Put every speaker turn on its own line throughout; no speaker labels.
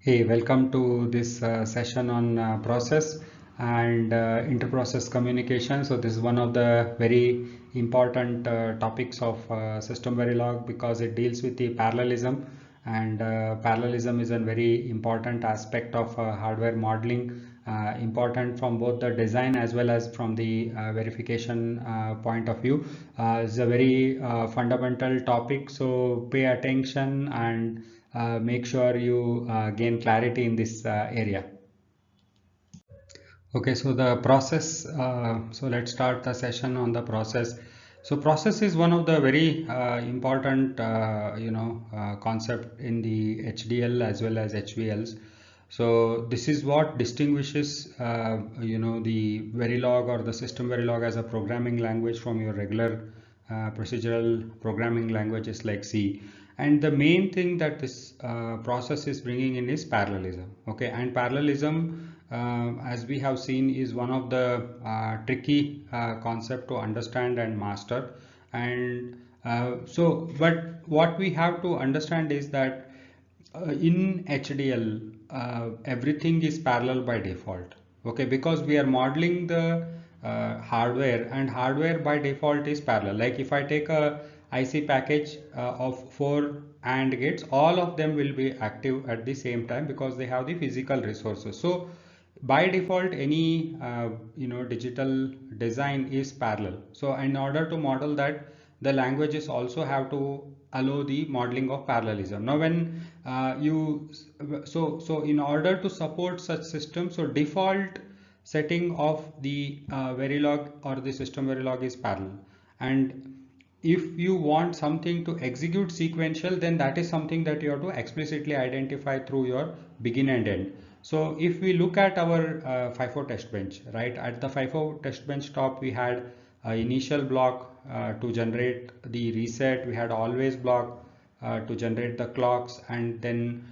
Hey, welcome to this session on process and interprocess communication. So this is one of the very important topics of SystemVerilog because it deals with the parallelism, and parallelism is a very important aspect of hardware modeling, important from both the design as well as from the verification point of view. It's a very fundamental topic, so pay attention and make sure you gain clarity in this area. Okay, so the process, so let's start the session on the process. So process is one of the very important, concept in the HDL as well as HVLs. So this is what distinguishes, the Verilog or the system Verilog as a programming language from your regular procedural programming languages like C. And the main thing that this process is bringing in is parallelism. Okay, and parallelism, as we have seen, is one of the tricky concept to understand and master. And but what we have to understand is that in HDL, everything is parallel by default. Okay, because we are modeling the hardware, and hardware by default is parallel. Like if I take a IC package of 4 AND gates, all of them will be active at the same time because they have the physical resources. So by default, any digital design is parallel. So in order to model that, the languages also have to allow the modeling of parallelism. Now when so in order to support such systems, so default setting of the Verilog or the system Verilog is parallel, and if you want something to execute sequential, then that is something that you have to explicitly identify through your begin and end. So if we look at our FIFO test bench, right, at the FIFO test bench top, we had initial block to generate the reset, we had always block to generate the clocks, and then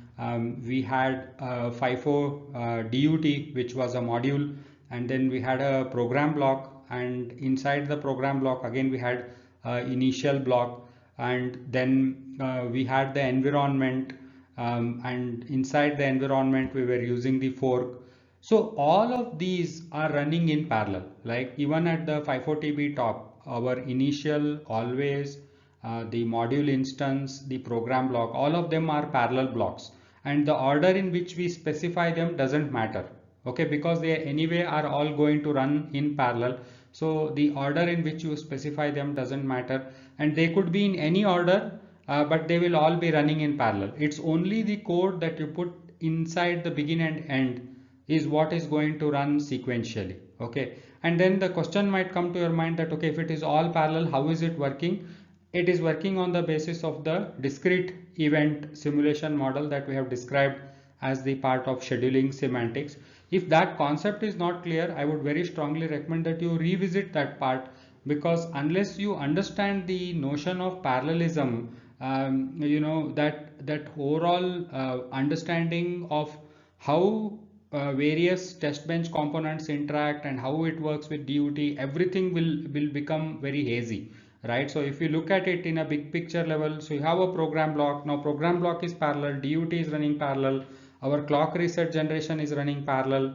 we had FIFO DUT, which was a module, and then we had a program block, and inside the program block again we had initial block, and then we had the environment, and inside the environment we were using the fork. So all of these are running in parallel. Like even at the 540B top, our initial, always, the module instance, the program block, all of them are parallel blocks, and the order in which we specify them doesn't matter. Okay, because they anyway are all going to run in parallel. So the order in which you specify them doesn't matter, and they could be in any order, but they will all be running in parallel. It's only the code that you put inside the begin and end is what is going to run sequentially. Okay, and then the question might come to your mind that, okay, if it is all parallel, how is it working? It is working on the basis of the discrete event simulation model that we have described as the part of scheduling semantics. If that concept is not clear, I would very strongly recommend that you revisit that part, because unless you understand the notion of parallelism, that overall understanding of how various test bench components interact and how it works with DUT, everything will become very hazy, right? So if you look at it in a big picture level, so you have a program block. Now program block is parallel, DUT is running parallel, our clock reset generation is running parallel,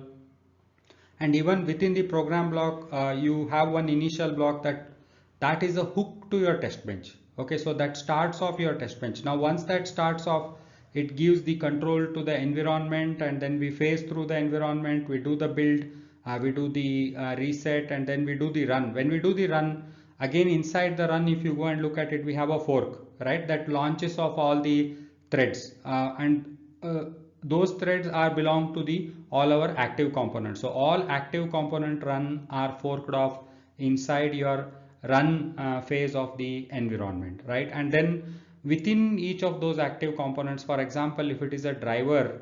and even within the program block you have one initial block that is a hook to your test bench. Okay, so that starts off your test bench. Now once that starts off, it gives the control to the environment, and then we phase through the environment, we do the build, we do the reset, and then we do the run. When we do the run, again inside the run, if you go and look at it, we have a fork, right, that launches off all the threads, and those threads are belong to the all our active components. So all active component run are forked off inside your run phase of the environment, right? And then within each of those active components, for example, if it is a driver,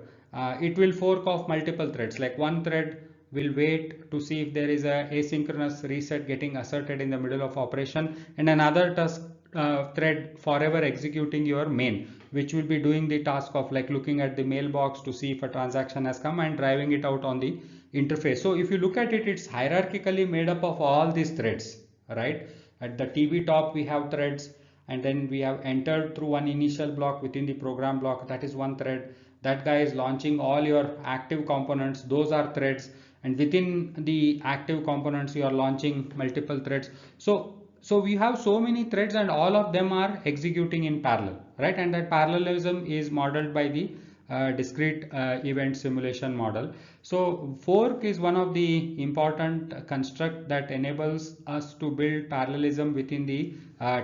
it will fork off multiple threads. Like one thread will wait to see if there is a asynchronous reset getting asserted in the middle of operation, and another task thread forever executing your main, which will be doing the task of like looking at the mailbox to see if a transaction has come and driving it out on the interface. So if you look at it, it's hierarchically made up of all these threads, right? At the TV top we have threads, and then we have entered through one initial block within the program block, that is one thread. that guy is launching all your active components, those are threads, and within the active components you are launching multiple threads. So we have so many threads and all of them are executing in parallel, right? And that parallelism is modeled by the discrete event simulation model. So fork is one of the important construct that enables us to build parallelism within the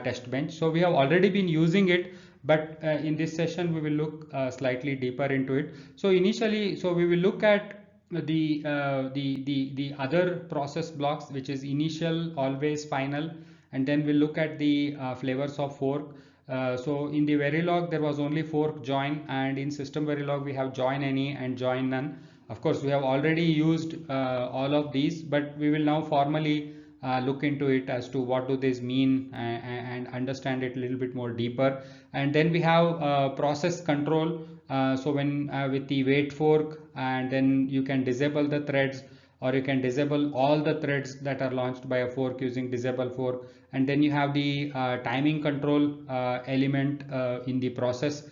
test bench. So we have already been using it, but in this session we will look slightly deeper into it. So initially, so we will look at the other process blocks, which is initial, always, final, and then we'll look at the flavors of fork. So in the Verilog there was only fork join, and in SystemVerilog we have join any and join none. Of course we have already used all of these, but we will now formally look into it as to what do these mean, and understand it a little bit more deeper. And then we have process control. So when with the wait fork, and then you can disable the threads, or you can disable all the threads that are launched by a fork using disable fork. And then you have the timing control element in the process,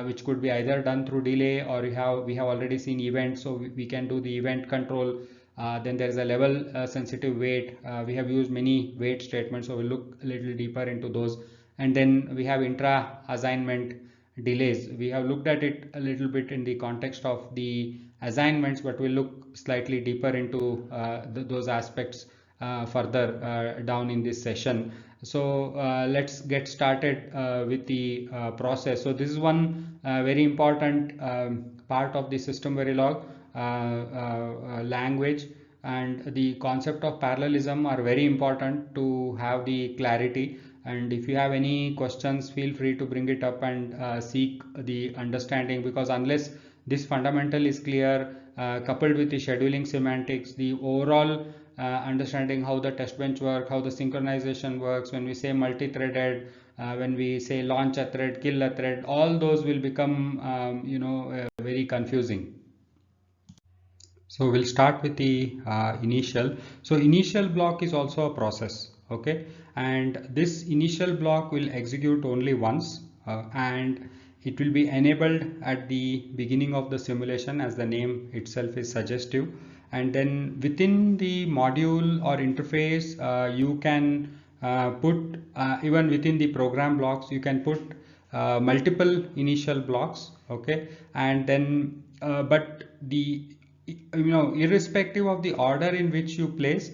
which could be either done through delay, or we have already seen events, so we can do the event control. Then there is a level sensitive wait. We have used many wait statements, so we'll look a little deeper into those. And then we have intra assignment delays. We have looked at it a little bit in the context of the assignments, but we'll look slightly deeper into those aspects further down in this session. So let's get started with the process. So this is one very important part of the SystemVerilog language, and the concept of parallelism are very important to have the clarity. And if you have any questions, feel free to bring it up and seek the understanding, because unless this fundamental is clear, coupled with the scheduling semantics, the overall understanding how the test bench work, how the synchronization works, when we say multi-threaded, when we say launch a thread, kill a thread, all those will become very confusing. So we'll start with the initial. So initial block is also a process, okay, and this initial block will execute only once, and it will be enabled at the beginning of the simulation, as the name itself is suggestive. And then within the module or interface, you can put even within the program blocks, you can put multiple initial blocks, okay, and then but the irrespective of the order in which you place,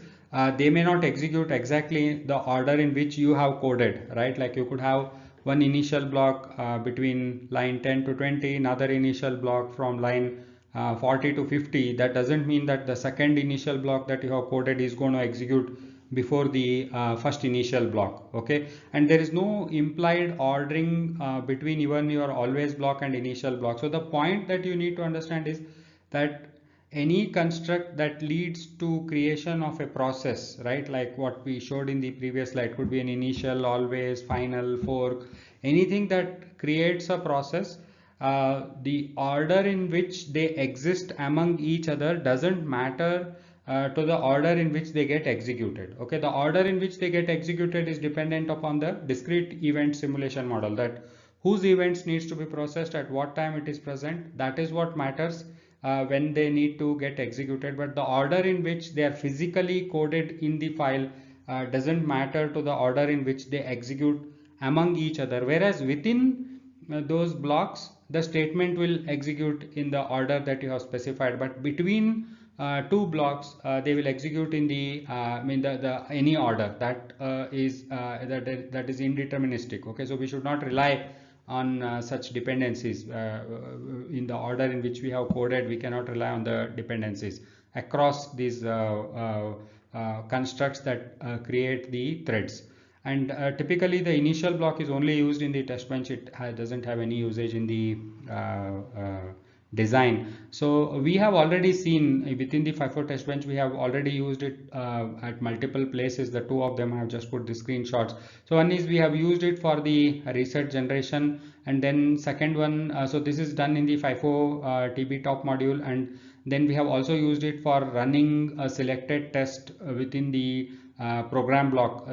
they may not execute exactly the order in which you have coded, right? Like you could have one initial block between line 10 to 20, another initial block from line 40 to 50. That doesn't mean that the second initial block that you have coded is going to execute before the first initial block, okay. And there is no implied ordering between even your always block and initial block. So the point that you need to understand is that any construct that leads to creation of a process, right, like what we showed in the previous slide, could be an initial, always, final, fork, anything that creates a process, the order in which they exist among each other doesn't matter to the order in which they get executed, okay. The order in which they get executed is dependent upon the discrete event simulation model, that whose events needs to be processed at what time it is present, that is what matters when they need to get executed. But the order in which they are physically coded in the file doesn't matter to the order in which they execute among each other, whereas within those blocks the statement will execute in the order that you have specified, but between two blocks they will execute in the the any order that is indeterministic, okay. So we should not rely on such dependencies in the order in which we have coded. We cannot rely on the dependencies across these constructs that create the threads. And typically the initial block is only used in the test bench. It doesn't have any usage in the design. So we have already seen within the FIFO test bench, we have already used it at multiple places. The two of them I have just put the screenshots. So one is we have used it for the reset generation, and then second one, so this is done in the FIFO TB top module, and then we have also used it for running a selected test within the program block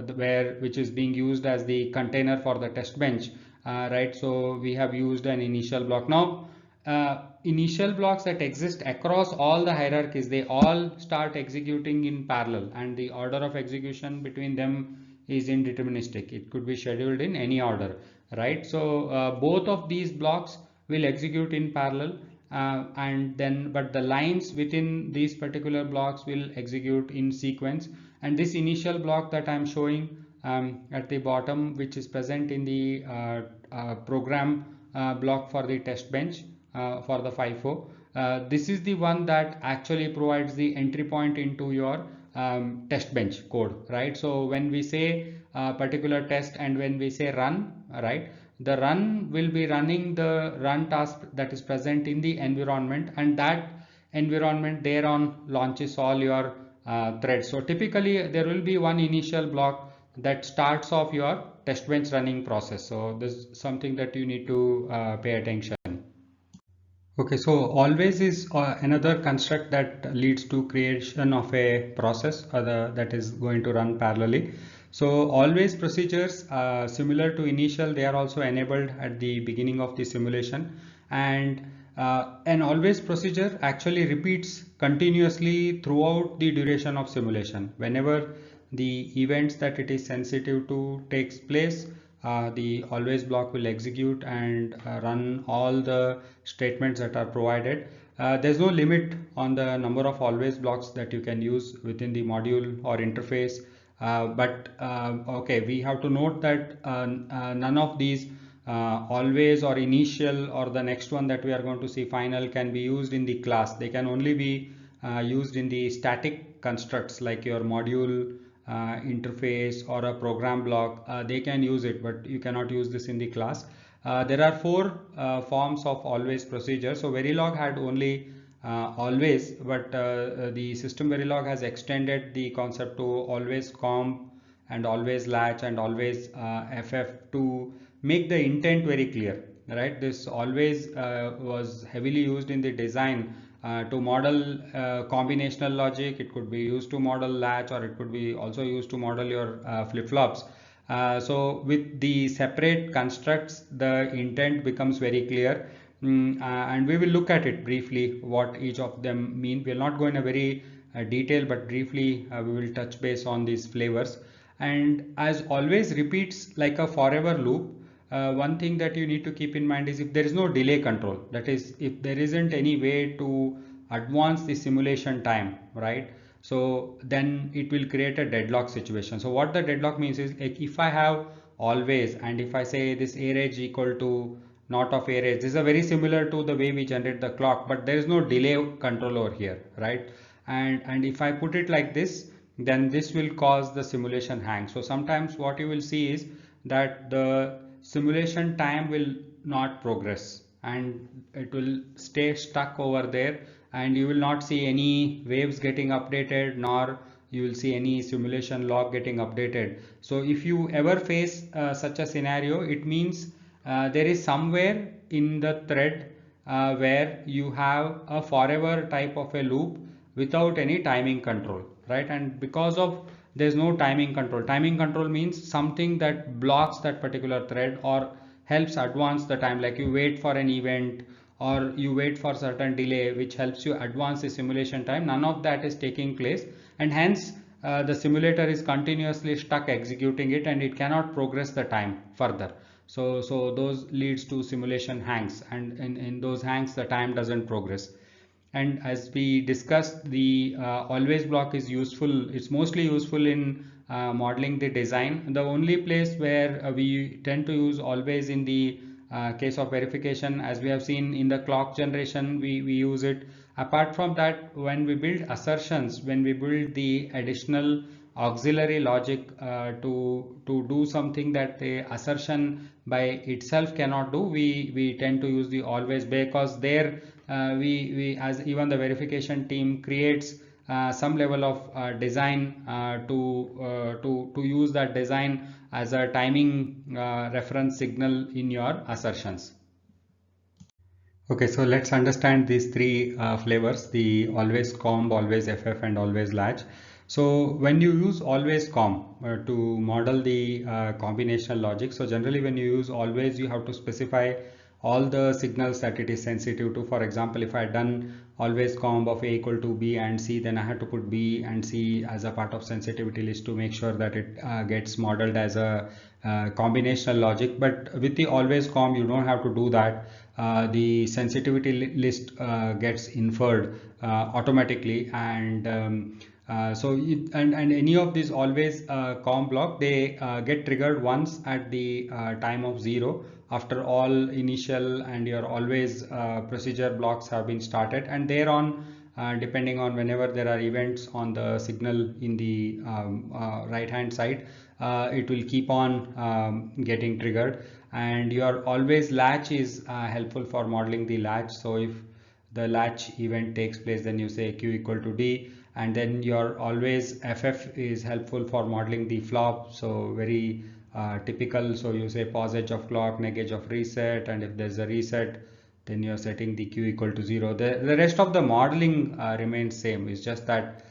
which is being used as the container for the test bench, right. So we have used an initial block. Now initial blocks that exist across all the hierarchies, they all start executing in parallel, and the order of execution between them is indeterministic. It could be scheduled in any order, right? So both of these blocks will execute in parallel, and then but the lines within these particular blocks will execute in sequence. And this initial block that I'm showing at the bottom, which is present in the program block for the test bench for the FIFO, this is the one that actually provides the entry point into your test bench code, right? So when we say particular test and when we say run, right, the run will be running the run task that is present in the environment, and that environment thereon launches all your threads. So typically there will be one initial block that starts off your test bench running process. So this is something that you need to pay attention. Okay, so always is another construct that leads to creation of a process that is going to run parallelly. So always procedures similar to initial, they are also enabled at the beginning of the simulation, and an always procedure actually repeats continuously throughout the duration of simulation. Whenever the events that it is sensitive to takes place, the always block will execute and run all the statements that are provided. There's no limit on the number of always blocks that you can use within the module or interface, but okay, we have to note that none of these always or initial or the next one that we are going to see final can be used in the class. They can only be used in the static constructs like your module interface or a program block. They can use it, but you cannot use this in the class. There are four forms of always procedure. So Verilog had only always, but the SystemVerilog has extended the concept to always comp and always latch and always FF to make the intent very clear, right? This always was heavily used in the design to model combinational logic. It could be used to model latch, or it could be also used to model your flip-flops. So with the separate constructs, the intent becomes very clear. And we will look at it briefly what each of them mean. We will not go in a very detail, but briefly we will touch base on these flavors. And as always repeats like a forever loop, one thing that you need to keep in mind is if there is no delay control, that is if there isn't any way to advance the simulation time, right? So then it will create a deadlock situation. So what the deadlock means is, like, if I have always, and if I say this average equal to not of average, this is a very similar to the way we generate the clock, but there is no delay control over here, right? And if I put it like this, then this will cause the simulation hang. So sometimes what you will see is that the simulation time will not progress and it will stay stuck over there, and you will not see any waves getting updated, nor you will see any simulation log getting updated. So if you ever face such a scenario, it means there is somewhere in the thread where you have a forever type of a loop without any timing control, right? And because of there's no timing control. Timing control means something that blocks that particular thread or helps advance the time, like you wait for an event or you wait for certain delay which helps you advance the simulation time. None of that is taking place, and hence the simulator is continuously stuck executing it, and it cannot progress the time further. So those leads to simulation hangs, and in those hangs the time doesn't progress. And as we discussed, the always block is useful. It's mostly useful in modeling the design. The only place where we tend to use always in the case of verification, as we have seen in the clock generation, we use it. Apart from that, when we build assertions, when we build the additional auxiliary logic to do something that the assertion by itself cannot do, we tend to use the always, because there we as even the verification team creates some level of design to use that design as a timing reference signal in your assertions. Okay, so let's understand these three flavors: the always comp, always FF, and always latch. So when you use always comp to model the combinational logic, so generally when you use always, you have to specify all the signals that it is sensitive to. For example, if I had done always comb of A equal to B and C, then I had to put B and C as a part of sensitivity list to make sure that it gets modeled as a combinational logic. But with the always comb, you don't have to do that. The sensitivity list gets inferred automatically, and and any of these always comb block, they get triggered once at the time of 0 after all initial and your always procedure blocks have been started, and thereon depending on whenever there are events on the signal in the right hand side, it will keep on getting triggered. And your always latch is helpful for modeling the latch. So if the latch event takes place, then you say Q equal to D, and then your always FF is helpful for modeling the flop. So very typical. So you say pause edge of clock, neg edge of reset, and if there's a reset, then you're setting the Q equal to 0. The rest of the modeling remains same. It's just that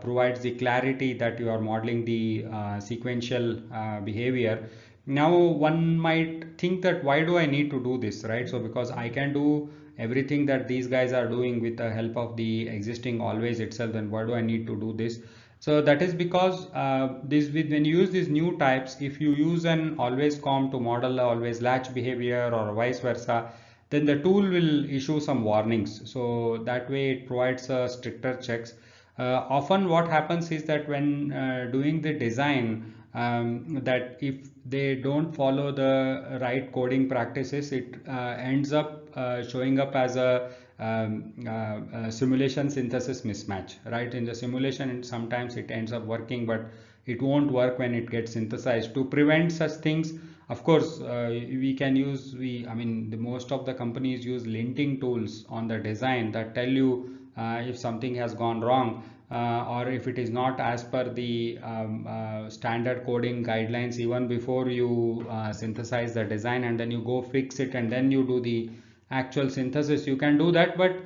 provides the clarity that you are modeling the sequential behavior. Now one might think that why do I need to do this, right? So because I can do everything that these guys are doing with the help of the existing always itself, then why do I need to do this? So that is because when you use these new types, if you use an always comb to model a always latch behavior or vice versa, then the tool will issue some warnings. So that way it provides stricter checks. Often what happens is that when doing the design, that if they don't follow the right coding practices, it ends up showing up as a simulation synthesis mismatch, right? In the simulation, sometimes it ends up working, but it won't work when it gets synthesized. To prevent such things, of course, we can use, most of the companies use linting tools on the design that tell you if something has gone wrong, or if it is not as per the standard coding guidelines even before you synthesize the design, and then you go fix it and then you do the actual synthesis. You can do that, but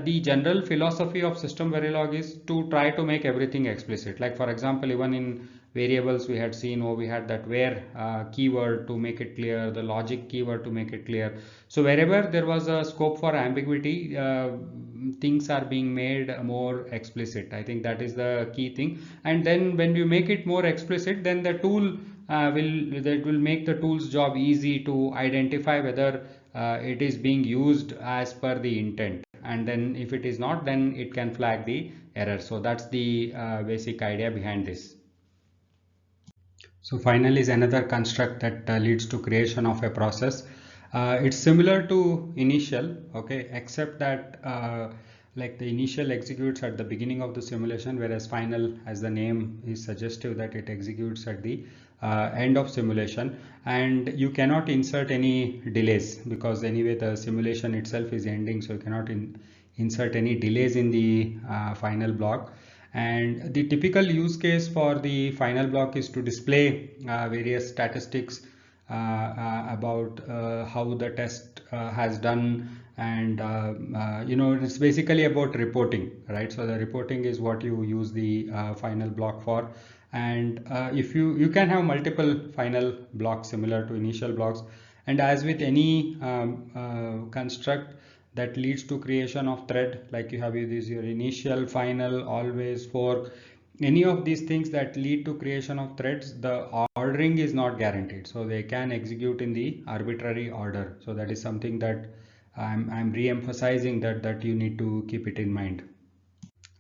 the general philosophy of SystemVerilog is to try to make everything explicit. Like for example, even in variables we had seen, we had that where keyword to make it clear, the logic keyword to make it clear. So wherever there was a scope for ambiguity, things are being made more explicit. I think that is the key thing. And then when you make it more explicit, then the tool will make the tool's job easy to identify whether it is being used as per the intent, and then if it is not, then it can flag the error. So that's the basic idea behind this. So final is another construct that leads to creation of a process. It's similar to initial, okay, except that like the initial executes at the beginning of the simulation, whereas final, as the name is suggestive, that it executes at the end of simulation, and you cannot insert any delays because anyway the simulation itself is ending, so you cannot insert any delays in the final block. And the typical use case for the final block is to display various statistics about how the test has done, and it's basically about reporting, right? So the reporting is what you use the final block for. And if you can have multiple final blocks similar to initial blocks, and as with any construct that leads to creation of thread, like you have your initial, final, always, fork, any of these things that lead to creation of threads, the ordering is not guaranteed, so they can execute in the arbitrary order. So that is something that I'm re-emphasizing, that you need to keep it in mind.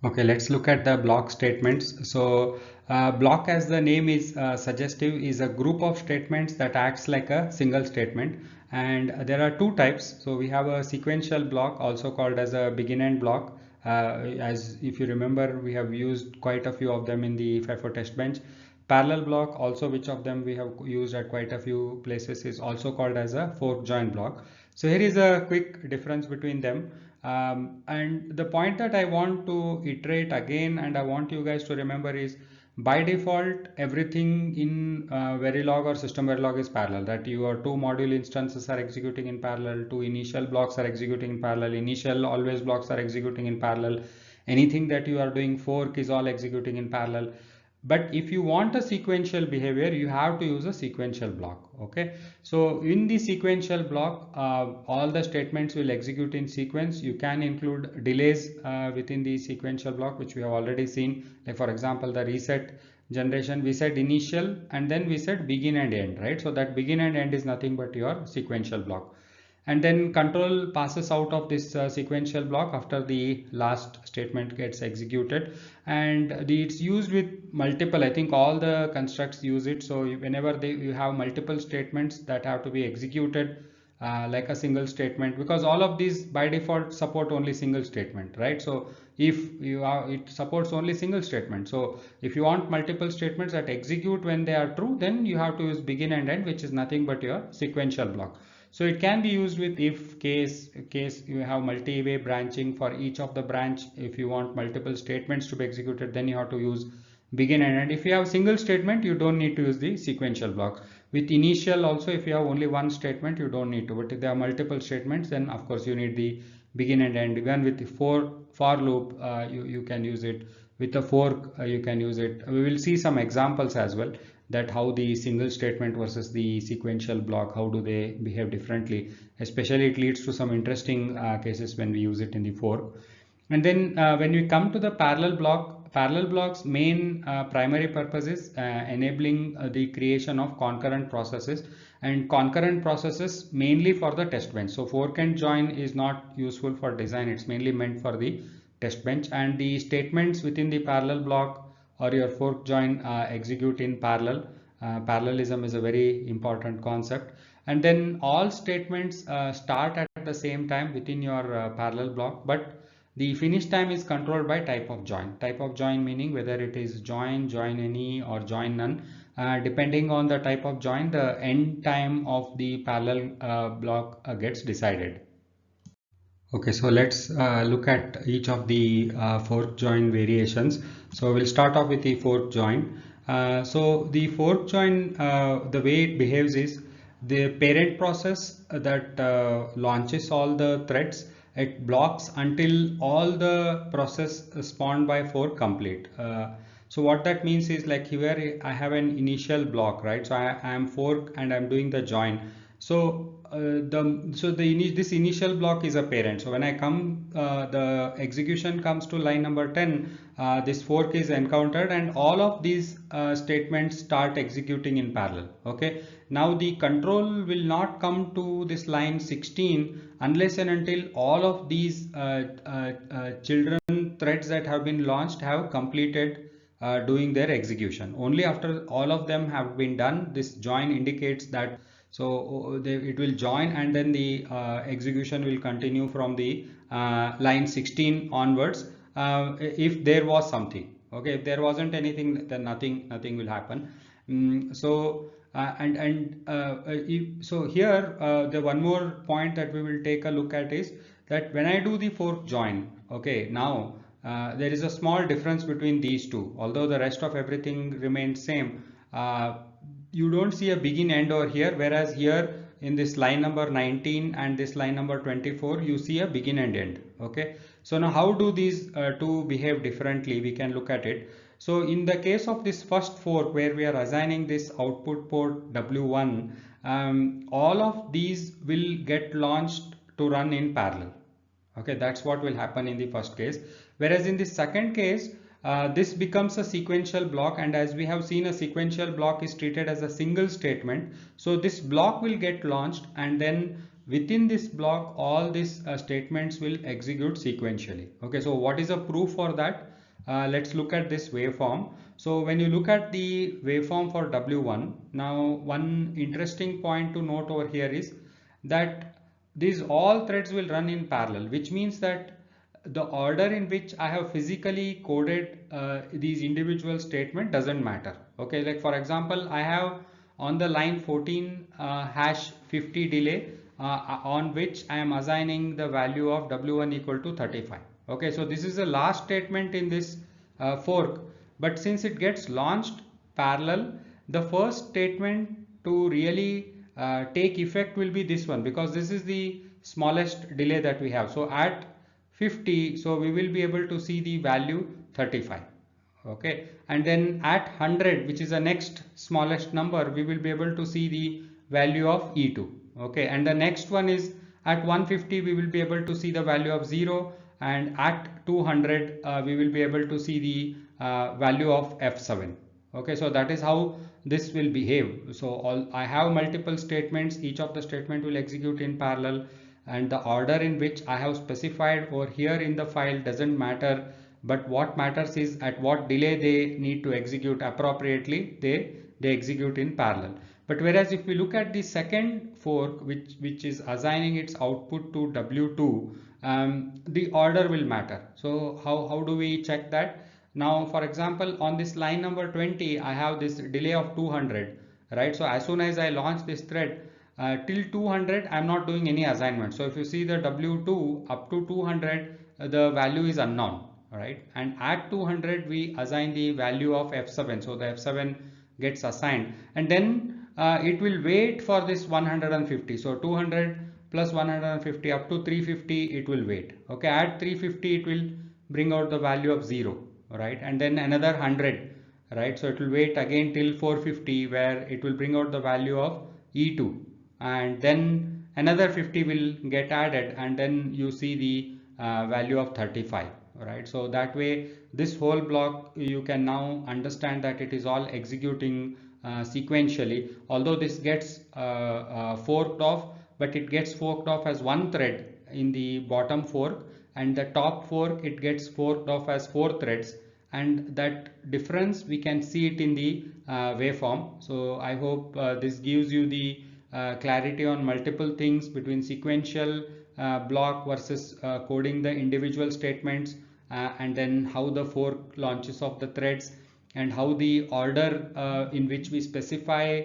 Okay, let's look at the block statements. So block, as the name is suggestive, is a group of statements that acts like a single statement, and there are two types. So we have a sequential block, also called as a begin end block. As if you remember, we have used quite a few of them in the FIFO test bench. Parallel block, also which of them we have used at quite a few places, is also called as a fork join block. So here is a quick difference between them. And the point that I want to iterate again, and I want you guys to remember, is by default everything in Verilog or SystemVerilog is parallel. That your two module instances are executing in parallel, two initial blocks are executing in parallel, initial always blocks are executing in parallel. Anything that you are doing fork is all executing in parallel. But if you want a sequential behavior, you have to use a sequential block. Okay, so in the sequential block, all the statements will execute in sequence. You can include delays within the sequential block, which we have already seen. Like for example, the reset generation, we said initial and then we said begin and end, right? So that begin and end is nothing but your sequential block. And then control passes out of this sequential block after the last statement gets executed, and it's used with multiple, I think all the constructs use it. So whenever you have multiple statements that have to be executed like a single statement, because all of these by default support only single statement, right? So if you are, it supports only single statement. So if you want multiple statements that execute when they are true, then you have to use begin and end, which is nothing but your sequential block. So it can be used with if case you have multi-way branching. For each of the branch, if you want multiple statements to be executed, then you have to use begin and end. If you have single statement, you don't need to use the sequential block. With initial also, if you have only one statement, you don't need to. But if there are multiple statements, then of course you need the begin and end. Even with the for loop, you can use it. With a fork, you can use it. We will see some examples as well, that how the single statement versus the sequential block, how do they behave differently. Especially it leads to some interesting cases when we use it in the fork. And then when we come to the parallel blocks main primary purpose is enabling the creation of concurrent processes, and concurrent processes mainly for the test bench. So fork and join is not useful for design, it's mainly meant for the test bench. And the statements within the parallel block or your fork join execute in parallel. Parallelism is a very important concept. And then all statements start at the same time within your parallel block, but the finish time is controlled by type of join. Type of join meaning whether it is join, join any, or join none. Depending on the type of join, the end time of the parallel block gets decided. Okay, so let's look at each of the fork join variations. So we'll start off with the fork join. So the fork join, the way it behaves is the parent process that launches all the threads, it blocks until all the process spawned by fork complete. So what that means is, like here I have an initial block, right? So I am fork and I'm doing the join. So this initial block is a parent. So when I come, the execution comes to line number 10, this fork is encountered and all of these statements start executing in parallel. Okay, now the control will not come to this line 16 unless and until all of these children threads that have been launched have completed doing their execution. Only after all of them have been done, this join indicates that. So it will join, and then the execution will continue from the line 16 onwards. If there was something, okay, if there wasn't anything, then nothing will happen. So here the one more point that we will take a look at is that when I do the fork join, okay, now there is a small difference between these two. Although the rest of everything remains same, you don't see a begin end over here, whereas here in this line number 19 and this line number 24 you see a begin and end. Okay, so now how do these two behave differently? We can look at it. So in the case of this first fork, where we are assigning this output port W1, all of these will get launched to run in parallel. Okay, that's what will happen in the first case. Whereas in the second case, this becomes a sequential block, and as we have seen, a sequential block is treated as a single statement. So this block will get launched, and then within this block all these statements will execute sequentially. Okay, so what is a proof for that? Let's look at this waveform. So when you look at the waveform for W1, now one interesting point to note over here is that these all threads will run in parallel, which means that the order in which I have physically coded these individual statements doesn't matter. Okay, like for example, I have on the line 14 hash 50 delay on which I am assigning the value of W1 equal to 35. Okay, so this is the last statement in this fork, but since it gets launched parallel, the first statement to really take effect will be this one, because this is the smallest delay that we have. So at 50, so we will be able to see the value 35. Okay, and then at 100, which is the next smallest number, we will be able to see the value of E2. Okay, and the next one is at 150, we will be able to see the value of 0, and at 200 we will be able to see the value of F7. Okay, so that is how this will behave. So I have multiple statements, each of the statement will execute in parallel, and the order in which I have specified over here in the file doesn't matter, but what matters is at what delay they need to execute appropriately, they execute in parallel. But whereas if we look at the second fork, which is assigning its output to W2, the order will matter. So how do we check that? Now, for example, on this line number 20, I have this delay of 200, right? So as soon as I launch this thread, till 200, I'm not doing any assignment. So if you see the W2 up to 200, the value is unknown, right? And at 200, we assign the value of F7. So the F7 gets assigned, and then it will wait for this 150. So 200 plus 150 up to 350, it will wait. Okay, at 350, it will bring out the value of 0, right? And then another 100, right? So it will wait again till 450, where it will bring out the value of E2, and then another 50 will get added, and then you see the value of 35, right? So that way, this whole block, you can now understand that it is all executing sequentially, although this gets forked off, but it gets forked off as one thread in the bottom fork, and the top fork, it gets forked off as 4 threads, and that difference we can see it in the waveform. So I hope this gives you the clarity on multiple things between sequential block versus coding the individual statements, and then how the fork launches of the threads, and how the order in which we specify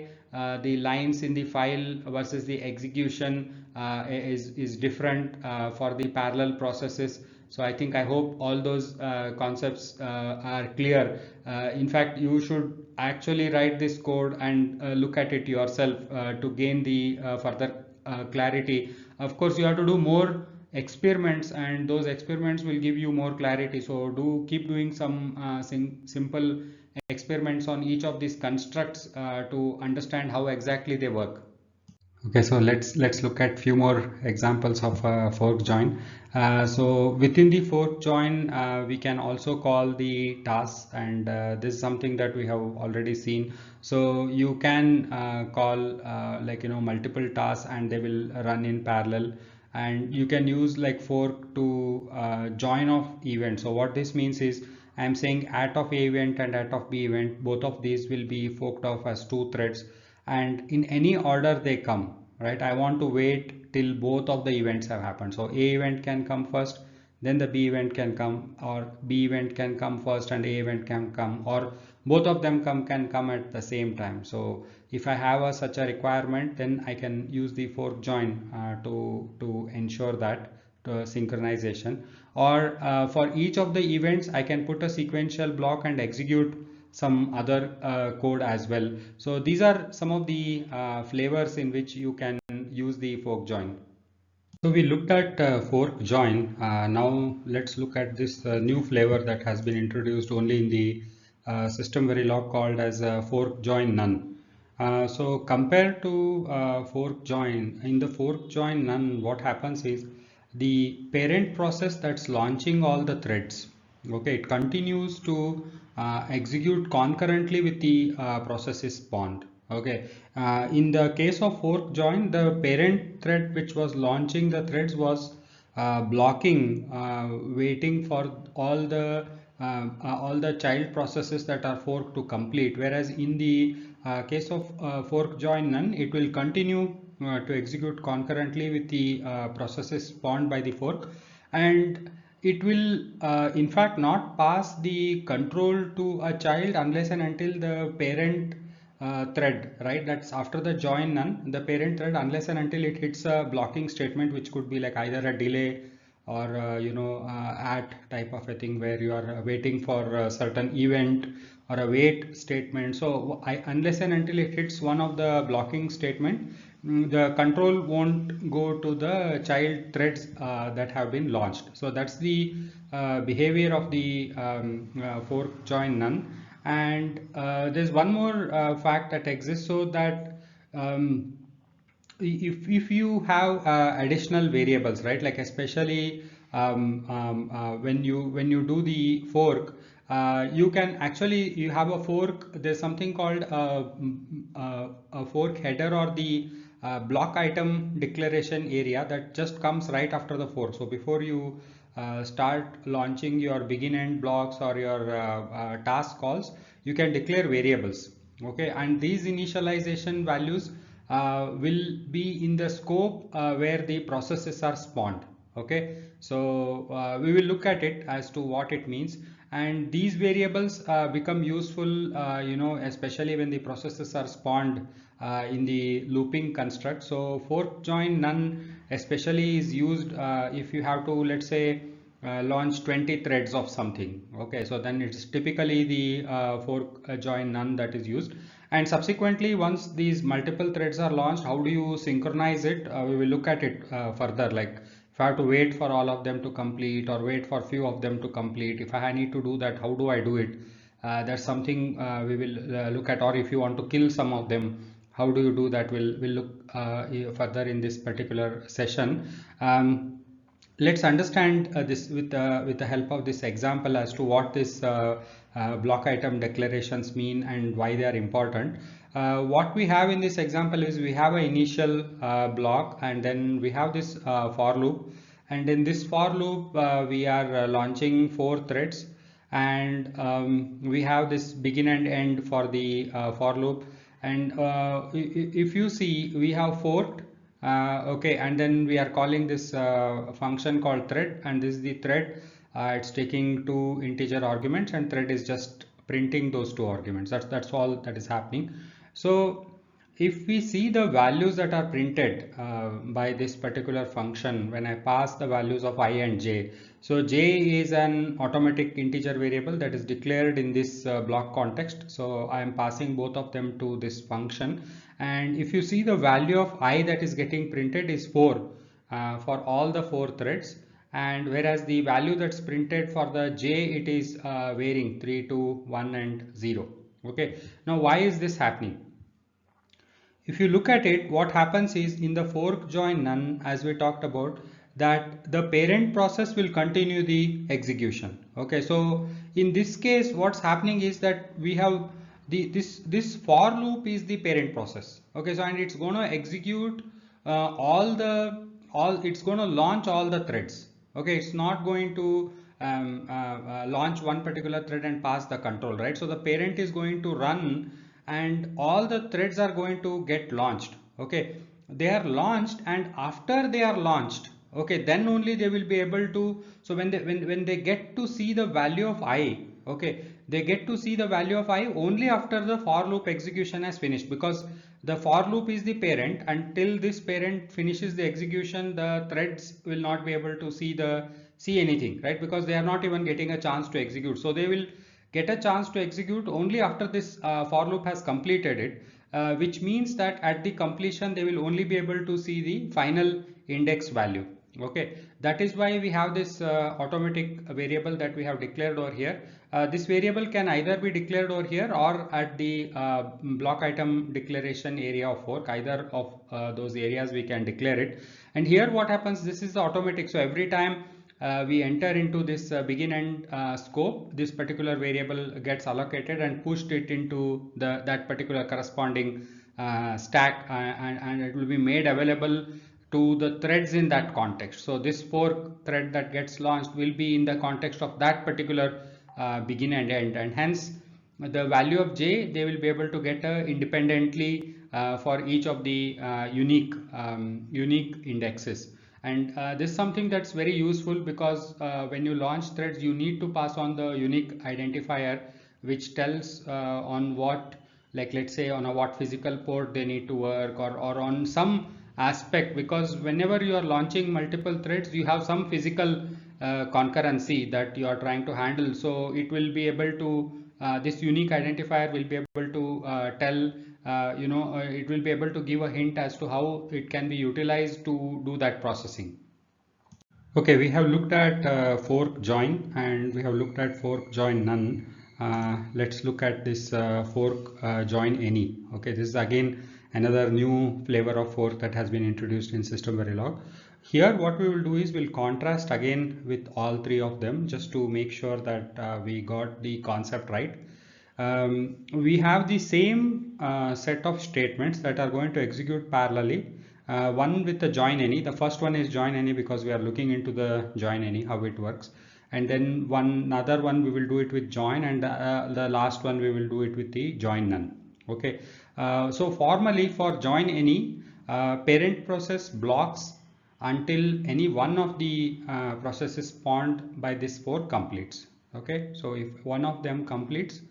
the lines in the file versus the execution is different for the parallel processes. So I hope all those concepts are clear. In fact, you should actually write this code and look at it yourself to gain the further clarity. Of course, you have to do more experiments, and those experiments will give you more clarity. So do keep doing some simple experiments on each of these constructs to understand how exactly they work. Okay, so let's look at few more examples of fork join. So within the fork join, we can also call the tasks, and this is something that we have already seen. So you can call multiple tasks, and they will run in parallel. And you can use like fork to join of events. So what this means is, I'm saying at of A event and at of B event, both of these will be forked off as 2 threads, and in any order they come, right? I want to wait till both of the events have happened. So A event can come first, then the B event can come, or B event can come first and A event can come, or both of them can come at the same time. So if I have such a requirement, then I can use the fork join to ensure that synchronization. Or for each of the events, I can put a sequential block and execute some other code as well. So these are some of the flavors in which you can use the fork join. So we looked at fork join. Now let's look at this new flavor that has been introduced only in the SystemVerilog, called as fork join none. So compared to fork join, in the fork join none, what happens is the parent process that's launching all the threads, okay, it continues to execute concurrently with the process is spawned. Okay, in the case of fork join, the parent thread which was launching the threads was blocking, waiting for all the child processes that are forked to complete. Whereas in the case of fork join none, it will continue to execute concurrently with the processes spawned by the fork, and it will in fact not pass the control to a child unless and until the parent thread, right? That's after the join none, the parent thread, unless and until it hits a blocking statement, which could be like either a delay or at type of a thing, where you are waiting for a certain event, or a wait statement. So unless and until it hits one of the blocking statement, the control won't go to the child threads that have been launched. So that's the behavior of the fork join none. And there's one more fact that exists, so that um, if you have additional variables, right, like especially when you do the fork, you can actually, you have a fork, there's something called a fork header, or the block item declaration area that just comes right after the fork. So before you start launching your begin end blocks or your task calls, you can declare variables. Okay, and these initialization values will be in the scope where the processes are spawned. Okay, so we will look at it as to what it means, and these variables become useful, especially when the processes are spawned in the looping construct. So fork join none especially is used if you have to, let's say, launch 20 threads of something. Okay, so then it's typically the fork join none that is used. And subsequently, once these multiple threads are launched, how do you synchronize it? We will look at it further, like if I have to wait for all of them to complete or wait for few of them to complete, if I need to do that, how do I do it? That's something we will look at. Or if you want to kill some of them, how do you do that? We'll look further in this particular session. Let's understand this with the help of this example as to what this block item declarations mean and why they are important. What we have in this example is we have an initial block, and then we have this for loop, and in this for loop we are launching 4 threads, and we have this begin and end for the for loop. And if you see, we have forked, okay, and then we are calling this function called thread, and this is the thread. It's taking 2 integer arguments, and thread is just printing those 2 arguments. That's all that is happening. So if we see the values that are printed by this particular function, when I pass the values of I and j, so j is an automatic integer variable that is declared in this block context. So I am passing both of them to this function, and if you see, the value of I that is getting printed is 4 for all the 4 threads, and whereas the value that's printed for the j, it is varying 3, 2, 1 and 0. Okay, now why is this happening? If you look at it, what happens is, in the fork join none, as we talked about, that the parent process will continue the execution. Okay, so in this case, what's happening is that we have this for loop is the parent process. Okay, so and it's going to execute it's going to launch all the threads. Okay, it's not going to launch one particular thread and pass the control, right? So the parent is going to run, and all the threads are going to get launched. Okay, they are launched, and after they are launched, okay, then only they will be able to, so when they get to see the value of I, okay, they get to see the value of I only after the for loop execution has finished, because the for loop is the parent. Until this parent finishes the execution, the threads will not be able to see anything, right? Because they are not even getting a chance to execute. So they will get a chance to execute only after this for loop has completed it, which means that at the completion they will only be able to see the final index value. Okay, that is why we have this automatic variable that we have declared over here. This variable can either be declared over here or at the block item declaration area of fork. Either of those areas we can declare it. And here what happens, this is the automatic. So every time we enter into this begin end scope, this particular variable gets allocated and pushed it into that particular corresponding stack, and it will be made available to the threads in that context. So this fork thread that gets launched will be in the context of that particular begin and end, and hence the value of j, they will be able to get independently for each of the unique indexes. And this is something that's very useful, because when you launch threads, you need to pass on the unique identifier, which tells on what, like let's say on a what physical port they need to work, or on some aspect, because whenever you are launching multiple threads, you have some physical concurrency that you are trying to handle. So it will be able to this unique identifier will be able to tell it will be able to give a hint as to how it can be utilized to do that processing. Okay, we have looked at fork join and we have looked at fork join none. Let's look at this fork join any. Okay, this is again another new flavor of fork that has been introduced in SystemVerilog. Here what we will do is we'll contrast again with all three of them just to make sure that we got the concept right. We have the same set of statements that are going to execute parallelly. One with the join any. The first one is join any because we are looking into the join any, how it works. And then another one we will do it with join, and the last one we will do it with the join none. Okay. So formally for join any, parent process blocks until any one of the processes spawned by this fork completes. Okay. So if one of them completes,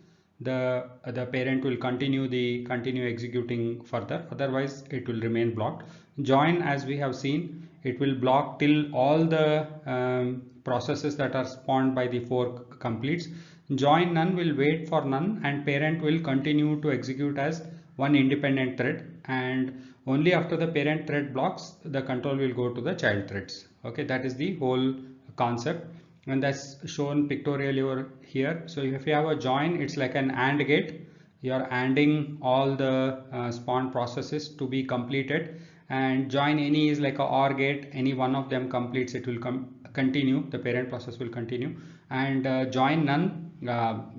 the parent will continue executing further, otherwise it will remain blocked. Join, as we have seen, it will block till all the processes that are spawned by the fork completes. Join none will wait for none, and parent will continue to execute as one independent thread, and only after the parent thread blocks, the control will go to the child threads. Okay, that is the whole concept, and that's shown pictorially over here. So if you have a join, it's like an AND gate. You are ANDing all the spawn processes to be completed, and join any is like a OR gate. Any one of them completes, it will continue, the parent process will continue. And join none,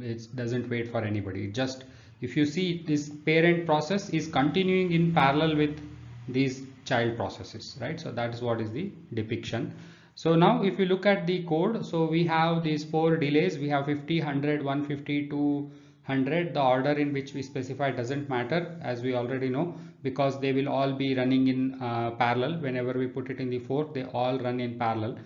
it doesn't wait for anybody. It just, if you see, this parent process is continuing in parallel with these child processes, right? So that is what is the depiction. So now if you look at the code, so we have these four delays. We have 50, 100, 150, 200. The order in which we specify doesn't matter, as we already know, because they will all be running in parallel. Whenever we put it in the fork, they all run in parallel.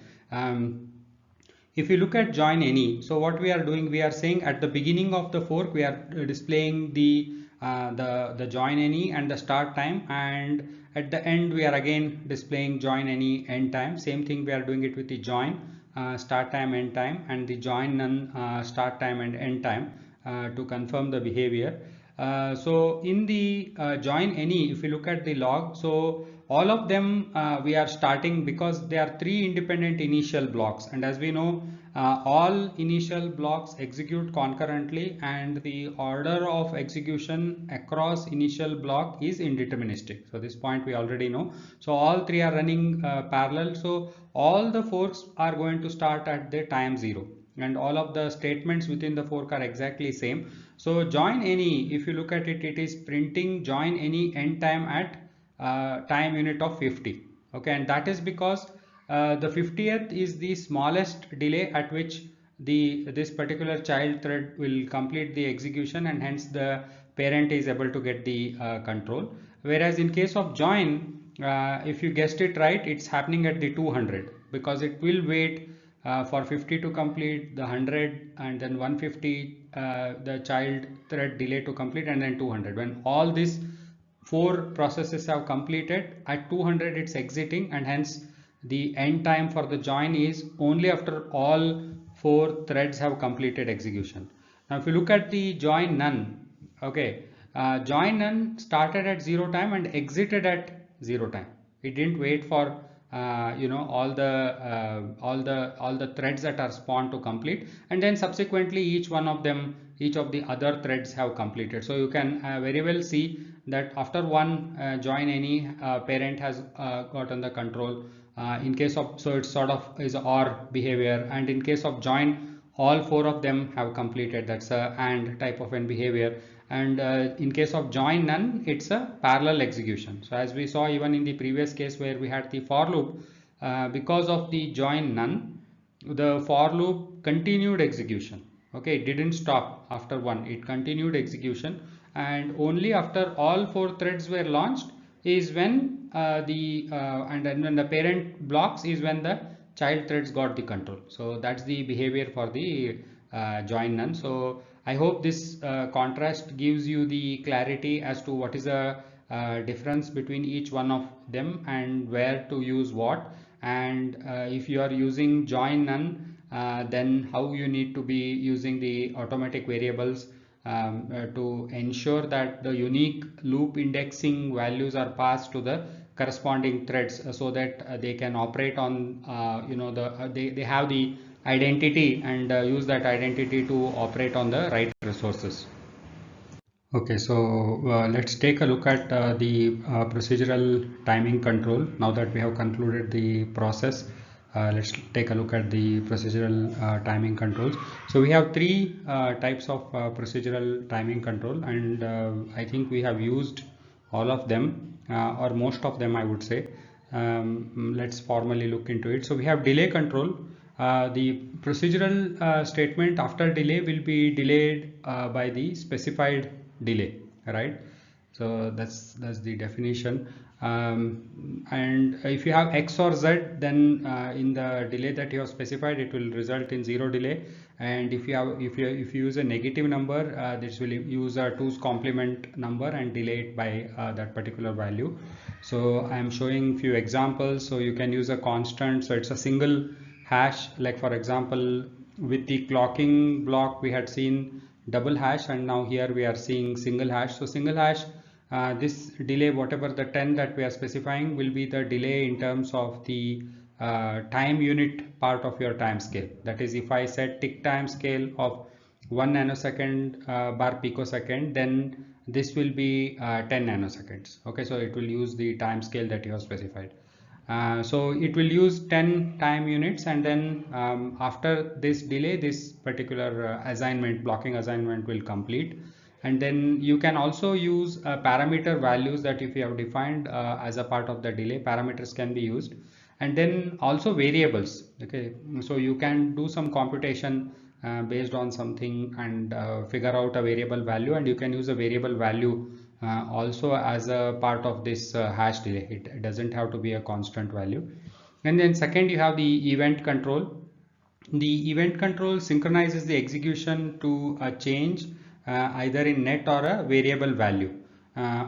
If you look at join any, so what we are doing, we are saying at the beginning of the fork, we are displaying the join any and the start time, and at the end we are again displaying join any end time. Same thing we are doing it with the join start time, end time, and the join none start time and end time to confirm the behavior. So in the join any, if you look at the log, so all of them we are starting because they are three independent initial blocks, and as we know, all initial blocks execute concurrently, and the order of execution across initial block is indeterministic. So this point we already know. So all three are running parallel. So all the forks are going to start at the time 0, and all of the statements within the fork are exactly same. So join any, if you look at it, it is printing join any end time at time unit of 50. Okay, and that is because the 50th is the smallest delay at which this particular child thread will complete the execution, and hence the parent is able to get the control. Whereas in case of join, if you guessed it right, it's happening at the 200, because it will wait for 50 to complete, the 100, and then 150 the child thread delay to complete, and then 200. When all these four processes have completed, at 200 it's exiting, and hence the end time for the join is only after all four threads have completed execution. Now if you look at the join none, okay, join none started at 0 time and exited at 0 time. It didn't wait for all the threads that are spawned to complete, and then subsequently each of the other threads have completed. So you can very well see that after one join any, parent has gotten the control. In case of, so it sort of is OR behavior, and in case of join, all four of them have completed. That's a AND type of an behavior. And in case of join none, it's a parallel execution. So as we saw even in the previous case where we had the for loop, because of the join none, the for loop continued execution. Okay, it didn't stop after one, it continued execution, and only after all four threads were launched is when and then when the parent blocks is when the child threads got the control. So that's the behavior for the join none. So I hope this contrast gives you the clarity as to what is the difference between each one of them and where to use what, and if you are using join none, then how you need to be using the automatic variables to ensure that the unique loop indexing values are passed to the corresponding threads, so that they can operate on they have the identity and use that identity to operate on the right resources. Okay, so let's take a look at the procedural timing control. Now that we have concluded the process, let's take a look at the procedural timing controls. So we have three types of procedural timing control, and I think we have used all of them, or most of them, I would say. Let's formally look into it. So we have delay control. The procedural statement after delay will be delayed by the specified delay, right? So that's the definition. And if you have X or Z, then in the delay that you have specified, it will result in zero delay. And if you use a negative number, this will use a 2's complement number and delay it by that particular value. So I am showing few examples. So you can use a constant. So it's a single hash. Like for example, with the clocking block, we had seen double hash, and now here we are seeing single hash. So single hash, this delay, whatever the 10 that we are specifying, will be the delay in terms of the time unit part of your time scale. That is, if I set tick time scale of 1 nanosecond bar picosecond, then this will be 10 nanoseconds. Okay, so it will use the time scale that you have specified. So it will use 10 time units, and then after this delay, this particular blocking assignment will complete. And then you can also use parameter values that if you have defined as a part of the delay, parameters can be used. And then also variables. Okay, so you can do some computation based on something and figure out a variable value, and you can use a variable value also as a part of this hash delay. It doesn't have to be a constant value. And then second, you have the event control. The event control synchronizes the execution to a change either in net or a variable value.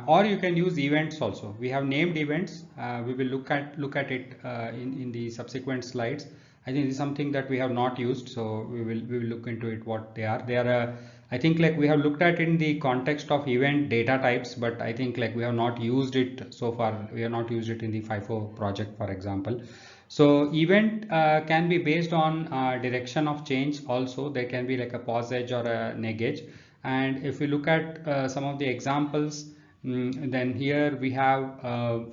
Or you can use events also. We have named events. We will look at it in the subsequent slides. I think this is something that we have not used, so we will look into it what they are. They are I think like we have looked at in the context of event data types, but I think like we have not used it so far. We have not used it in the FIFO project, for example. So event can be based on direction of change. Also, there can be like a pause edge or a neg edge. And if we look at some of the examples, then here we have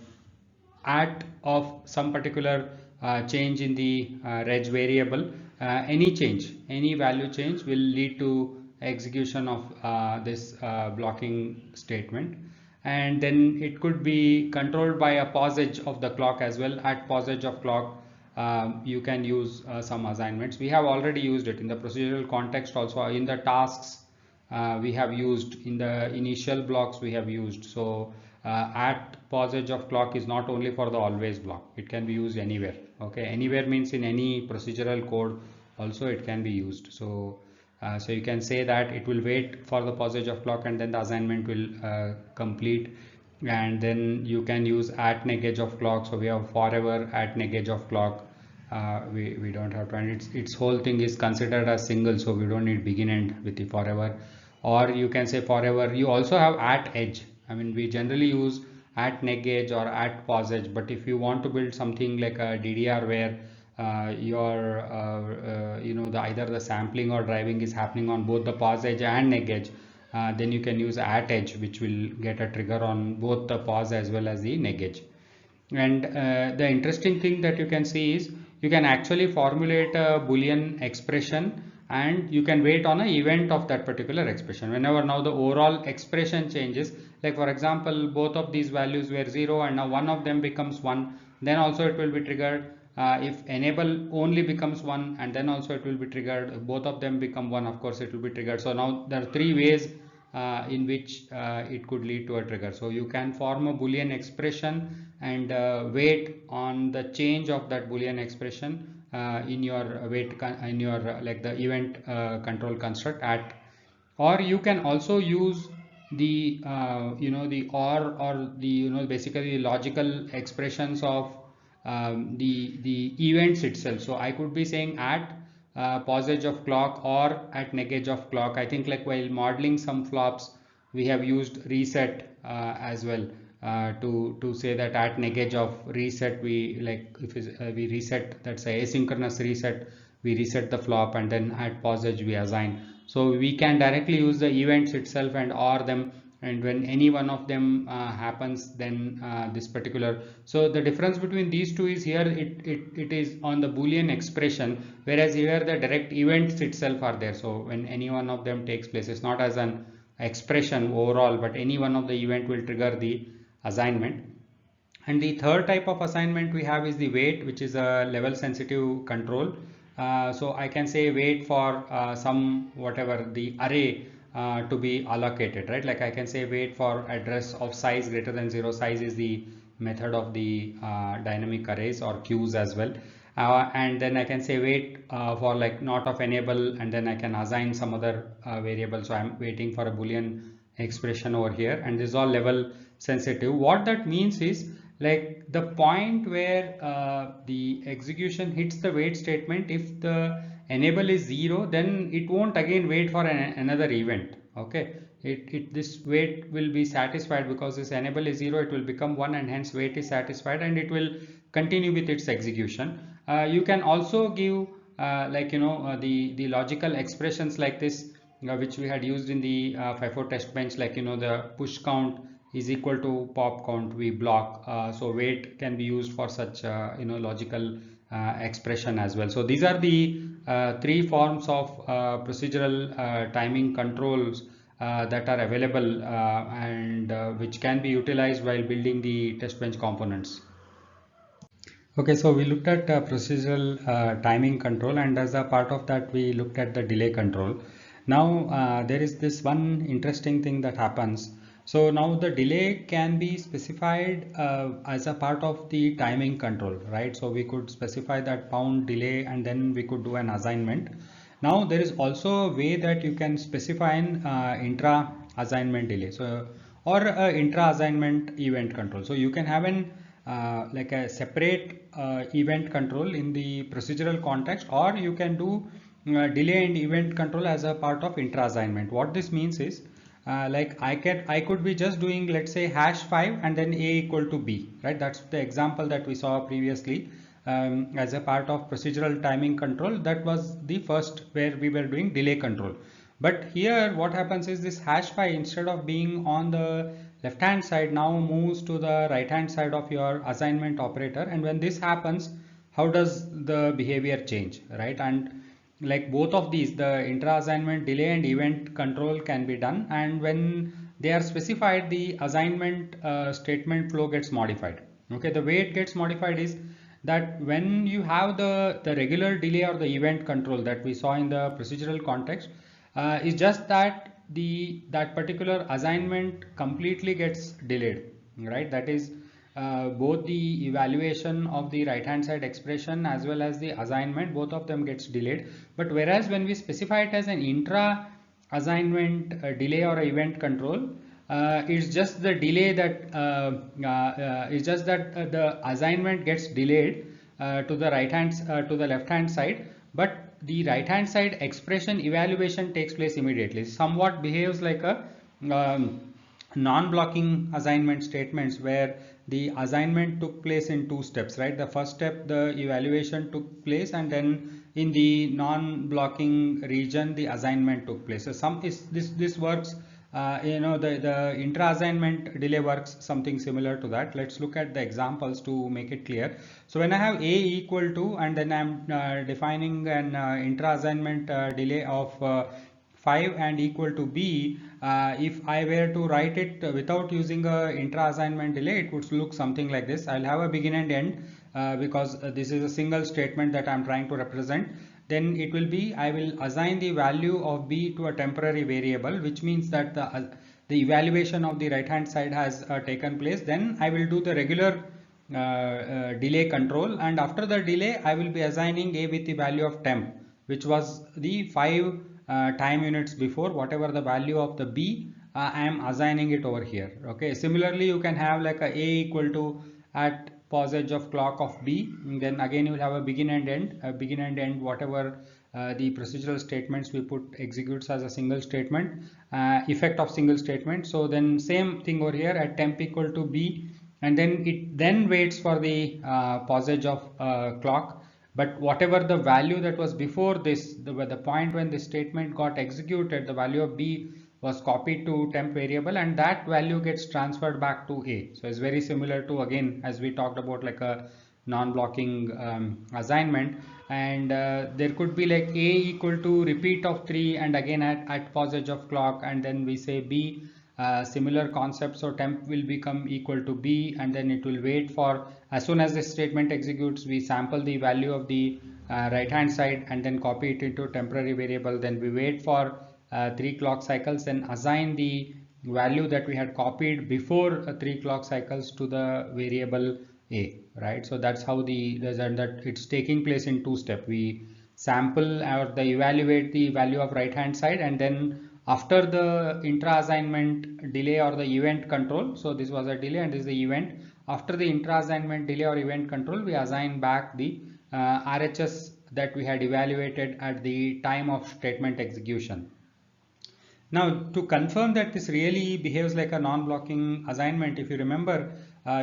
at of some particular change in the reg variable. Any change, any value change will lead to execution of this blocking statement. And then it could be controlled by a pause edge of the clock as well. At pause edge of clock, you can use some assignments. We have already used it in the procedural context, also in the tasks. We have used in the initial blocks, we have used. So at pause edge of clock is not only for the always block, it can be used anywhere. Okay, anywhere means in any procedural code also it can be used. So so you can say that it will wait for the pause edge of clock, and then the assignment will complete. And then you can use at neg edge of clock. So we have forever at neg edge of clock. We don't have to, and its whole thing is considered as single, so we don't need begin end with the forever. Or you can say forever. You also have at edge. I mean, we generally use at neg edge or at pause edge, but if you want to build something like a DDR where either the sampling or driving is happening on both the pause edge and neg edge, then you can use at edge, which will get a trigger on both the pause as well as the neg edge. And the interesting thing that you can see is you can actually formulate a Boolean expression, and you can wait on an event of that particular expression. Whenever now the overall expression changes, like for example, both of these values were 0 and now one of them becomes 1, then also it will be triggered. If enable only becomes 1, and then also it will be triggered. If both of them become 1, of course it will be triggered. So now there are three ways in which it could lead to a trigger. So you can form a Boolean expression and wait on the change of that Boolean expression in your like the event control construct at. Or you can also use the the or the basically logical expressions of the events itself. So I could be saying at pause edge of clock or at neg edge of clock. I think like while modeling some flops, we have used reset as well to say that at neg edge of reset, we like if we reset, that's a asynchronous reset, we reset the flop, and then at pause edge we assign. So we can directly use the events itself and or them, and when any one of them happens, then this particular, so the difference between these two is here it is on the Boolean expression, whereas here the direct events itself are there. So when any one of them takes place, it's not as an expression overall, but any one of the event will trigger the assignment. And the third type of assignment we have is the wait, which is a level sensitive control. So I can say wait for some whatever the array to be allocated, right? Like I can say wait for address of size greater than 0. Size is the method of the dynamic arrays or queues as well. And then I can say wait for like not of enable, and then I can assign some other variable. So I'm waiting for a Boolean expression over here, and this is all level sensitive. What that means is like the point where the execution hits the wait statement, if the enable is 0, then it won't again wait for another event. Okay, this wait will be satisfied because this enable is 0, it will become 1, and hence wait is satisfied, and it will continue with its execution. You can also give the logical expressions like this, which we had used in the FIFO test bench, like the push count is equal to pop count, we block. So wait can be used for such logical expression as well. So these are the three forms of procedural timing controls that are available and which can be utilized while building the test bench components. Okay, so we looked at procedural timing control, and as a part of that we looked at the delay control. Now there is this one interesting thing that happens. So now the delay can be specified as a part of the timing control, right? So we could specify that pound delay, and then we could do an assignment. Now there is also a way that you can specify an intra assignment delay, so or intra assignment event control. So you can have an like a separate event control in the procedural context, or you can do delay and event control as a part of intra assignment. What this means is like I could be just doing, let's say, #5 and then a equal to b, right? That's the example that we saw previously as a part of procedural timing control. That was the first where we were doing delay control. But here what happens is this #5, instead of being on the left hand side, now moves to the right hand side of your assignment operator. And when this happens, how does the behavior change, right? And like both of these, the intra assignment delay and event control can be done, and when they are specified, the assignment statement flow gets modified. Okay, the way it gets modified is that when you have the regular delay or the event control that we saw in the procedural context, is just that that particular assignment completely gets delayed, right? That is both the evaluation of the right hand side expression as well as the assignment, both of them gets delayed. But whereas when we specify it as an intra assignment delay or event control, it's just the delay that it's just that the assignment gets delayed to the right hand to the left hand side, but the right hand side expression evaluation takes place immediately. Somewhat behaves like a non-blocking assignment statements, where the assignment took place in two steps, right? The first step, the evaluation took place, and then in the non-blocking region the assignment took place. So this works, the intra assignment delay works something similar to that. Let's look at the examples to make it clear. So when I have a equal to, and then I'm defining an intra assignment delay of 5 and equal to b, if I were to write it without using a intra assignment delay, it would look something like this. I'll have a begin and end because this is a single statement that I'm trying to represent. Then it will be, I will assign the value of b to a temporary variable, which means that the evaluation of the right hand side has taken place. Then I will do the regular delay control, and after the delay I will be assigning a with the value of temp, which was the 5 time units before. Whatever the value of the b, I am assigning it over here. Okay, similarly you can have like a equal to at pause edge of clock of b, then again you will have a begin and end, whatever the procedural statements we put executes as a single statement, effect of single statement. So then same thing over here at temp equal to b, and then it then waits for the passage of clock. But whatever the value that was before this, the point when the statement got executed, the value of b was copied to temp variable, and that value gets transferred back to a. So it's very similar to, again, as we talked about, like a non-blocking assignment. And there could be like a equal to repeat of 3 and again at passage of clock, and then we say b, similar concept. So temp will become equal to b, and then it will wait for, as soon as this statement executes, we sample the value of the right hand side and then copy it into temporary variable. Then we wait for 3 clock cycles, then assign the value that we had copied before 3 clock cycles to the variable a, right? So that's how that it's taking place in 2 steps. We sample or the evaluate the value of right hand side, and then after the intra assignment delay or the event control, so this was a delay and this is the event, after the intra assignment delay or event control, we assign back the RHS that we had evaluated at the time of statement execution. Now, to confirm that this really behaves like a non-blocking assignment, if you remember,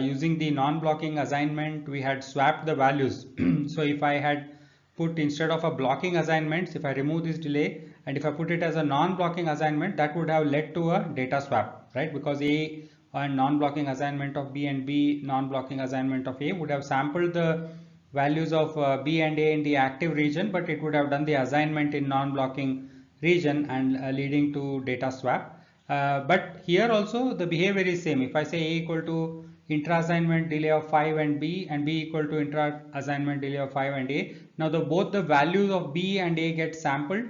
using the non-blocking assignment, we had swapped the values. So if I had put, instead of a blocking assignment, if I remove this delay and if I put it as a non-blocking assignment, that would have led to a data swap, right? Because A and non-blocking assignment of B and B non-blocking assignment of A would have sampled the values of B and A in the active region, but it would have done the assignment in non-blocking region and leading to data swap. But here also the behavior is same. If I say A equal to intra assignment delay of 5 and B equal to intra assignment delay of 5 and A, now both the values of B and A get sampled,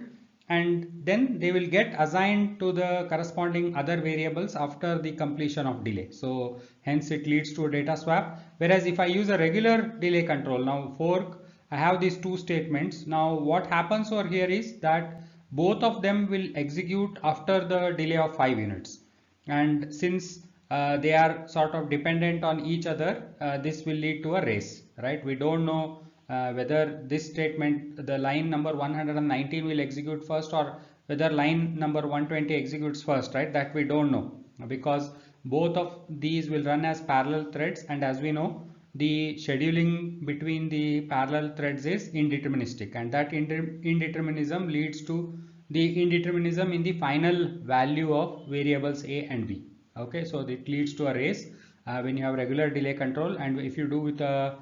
and then they will get assigned to the corresponding other variables after the completion of delay. So hence it leads to a data swap. Whereas if I use a regular delay control, now fork, I have these 2 statements. Now what happens over here is that both of them will execute after the delay of 5 units, and since they are sort of dependent on each other, this will lead to a race, right? We don't know whether this statement, the line number 119 will execute first, or whether line number 120 executes first, right? That we don't know, because both of these will run as parallel threads, and as we know, the scheduling between the parallel threads is indeterministic, and that indeterminism leads to the indeterminism in the final value of variables A and B. Okay, so it leads to a race when you have regular delay control, and if you do with a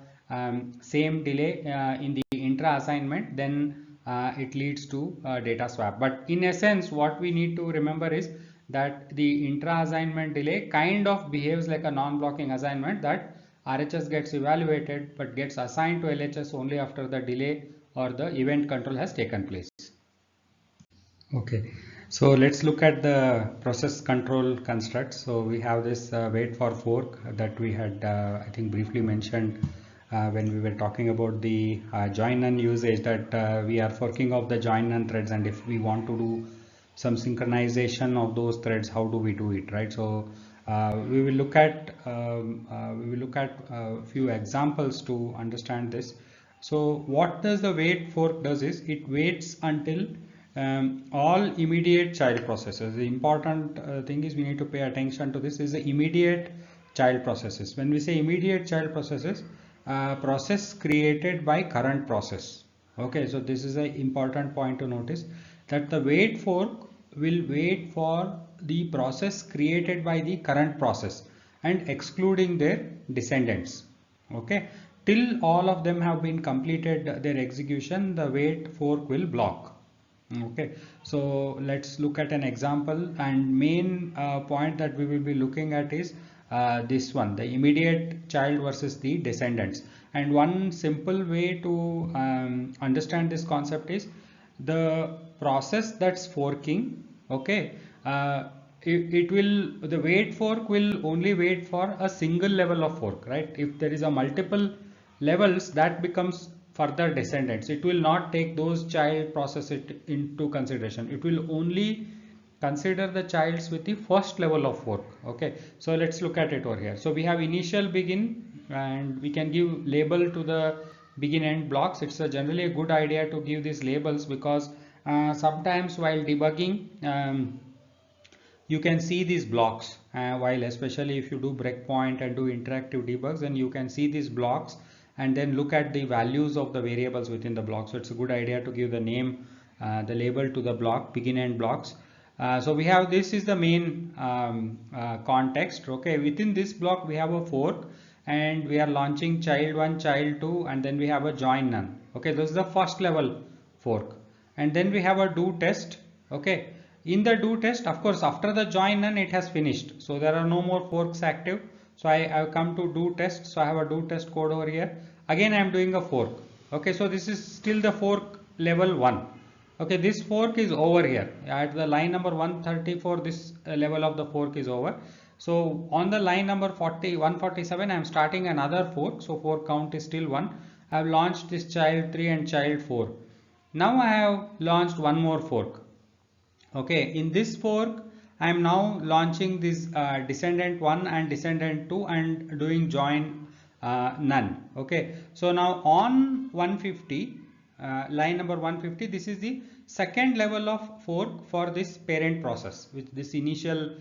same delay in the intra assignment, then it leads to data swap. But in essence, what we need to remember is that the intra assignment delay kind of behaves like a non-blocking assignment, that RHS gets evaluated but gets assigned to LHS only after the delay or the event control has taken place. Okay, so let's look at the process control construct. So we have this wait for fork that we had I think briefly mentioned when we were talking about the join none usage, that we are forking off the join none threads, and if we want to do some synchronization of those threads, how do we do it, right? So we will look at a few examples to understand this. So what does the wait fork does is it waits until all immediate child processes. The important thing is we need to pay attention to this, is the immediate child processes. When we say immediate child processes, process created by current process. Okay, so this is an important point to notice, that the wait fork will wait for the process created by the current process and excluding their descendants. Okay, till all of them have been completed their execution, the wait fork will block. Okay, so let's look at an example, and main point that we will be looking at is this one, the immediate child versus the descendants. And one simple way to understand this concept is the process that's forking. Okay, the wait fork will only wait for a single level of fork, right? If there is a multiple levels, that becomes further descendants. It will not take those child processes into consideration. It will only consider the childs with the first level of fork. Okay, so let's look at it over here. So we have initial begin, and we can give label to the begin end blocks, it's generally a good idea to give these labels, because sometimes while debugging you can see these blocks, while especially if you do breakpoint and do interactive debugs, and you can see these blocks and then look at the values of the variables within the block. So it's a good idea to give the name, the label to the block, begin end blocks. So we have, this is the main context. Okay, within this block we have a fork, and we are launching child1, child2, and then we have a join none. Okay, this is the first level fork, and then we have a do test. Okay, in the do test, of course, after the join none it has finished, so there are no more forks active. So I have come to do test, so I have a do test code over here. Again I am doing a fork. Okay, so this is still the fork level 1. Okay, this fork is over here at the line number 134. This level of the fork is over. So on the line number 147 I am starting another fork, so fork count is still 1. I have launched this child 3 and child 4. Now I have launched one more fork. Okay, in this fork I am now launching this descendant 1 and descendant 2 and doing join none. Okay, so now on 150, line number 150, this is the second level of fork for this parent process, with this initial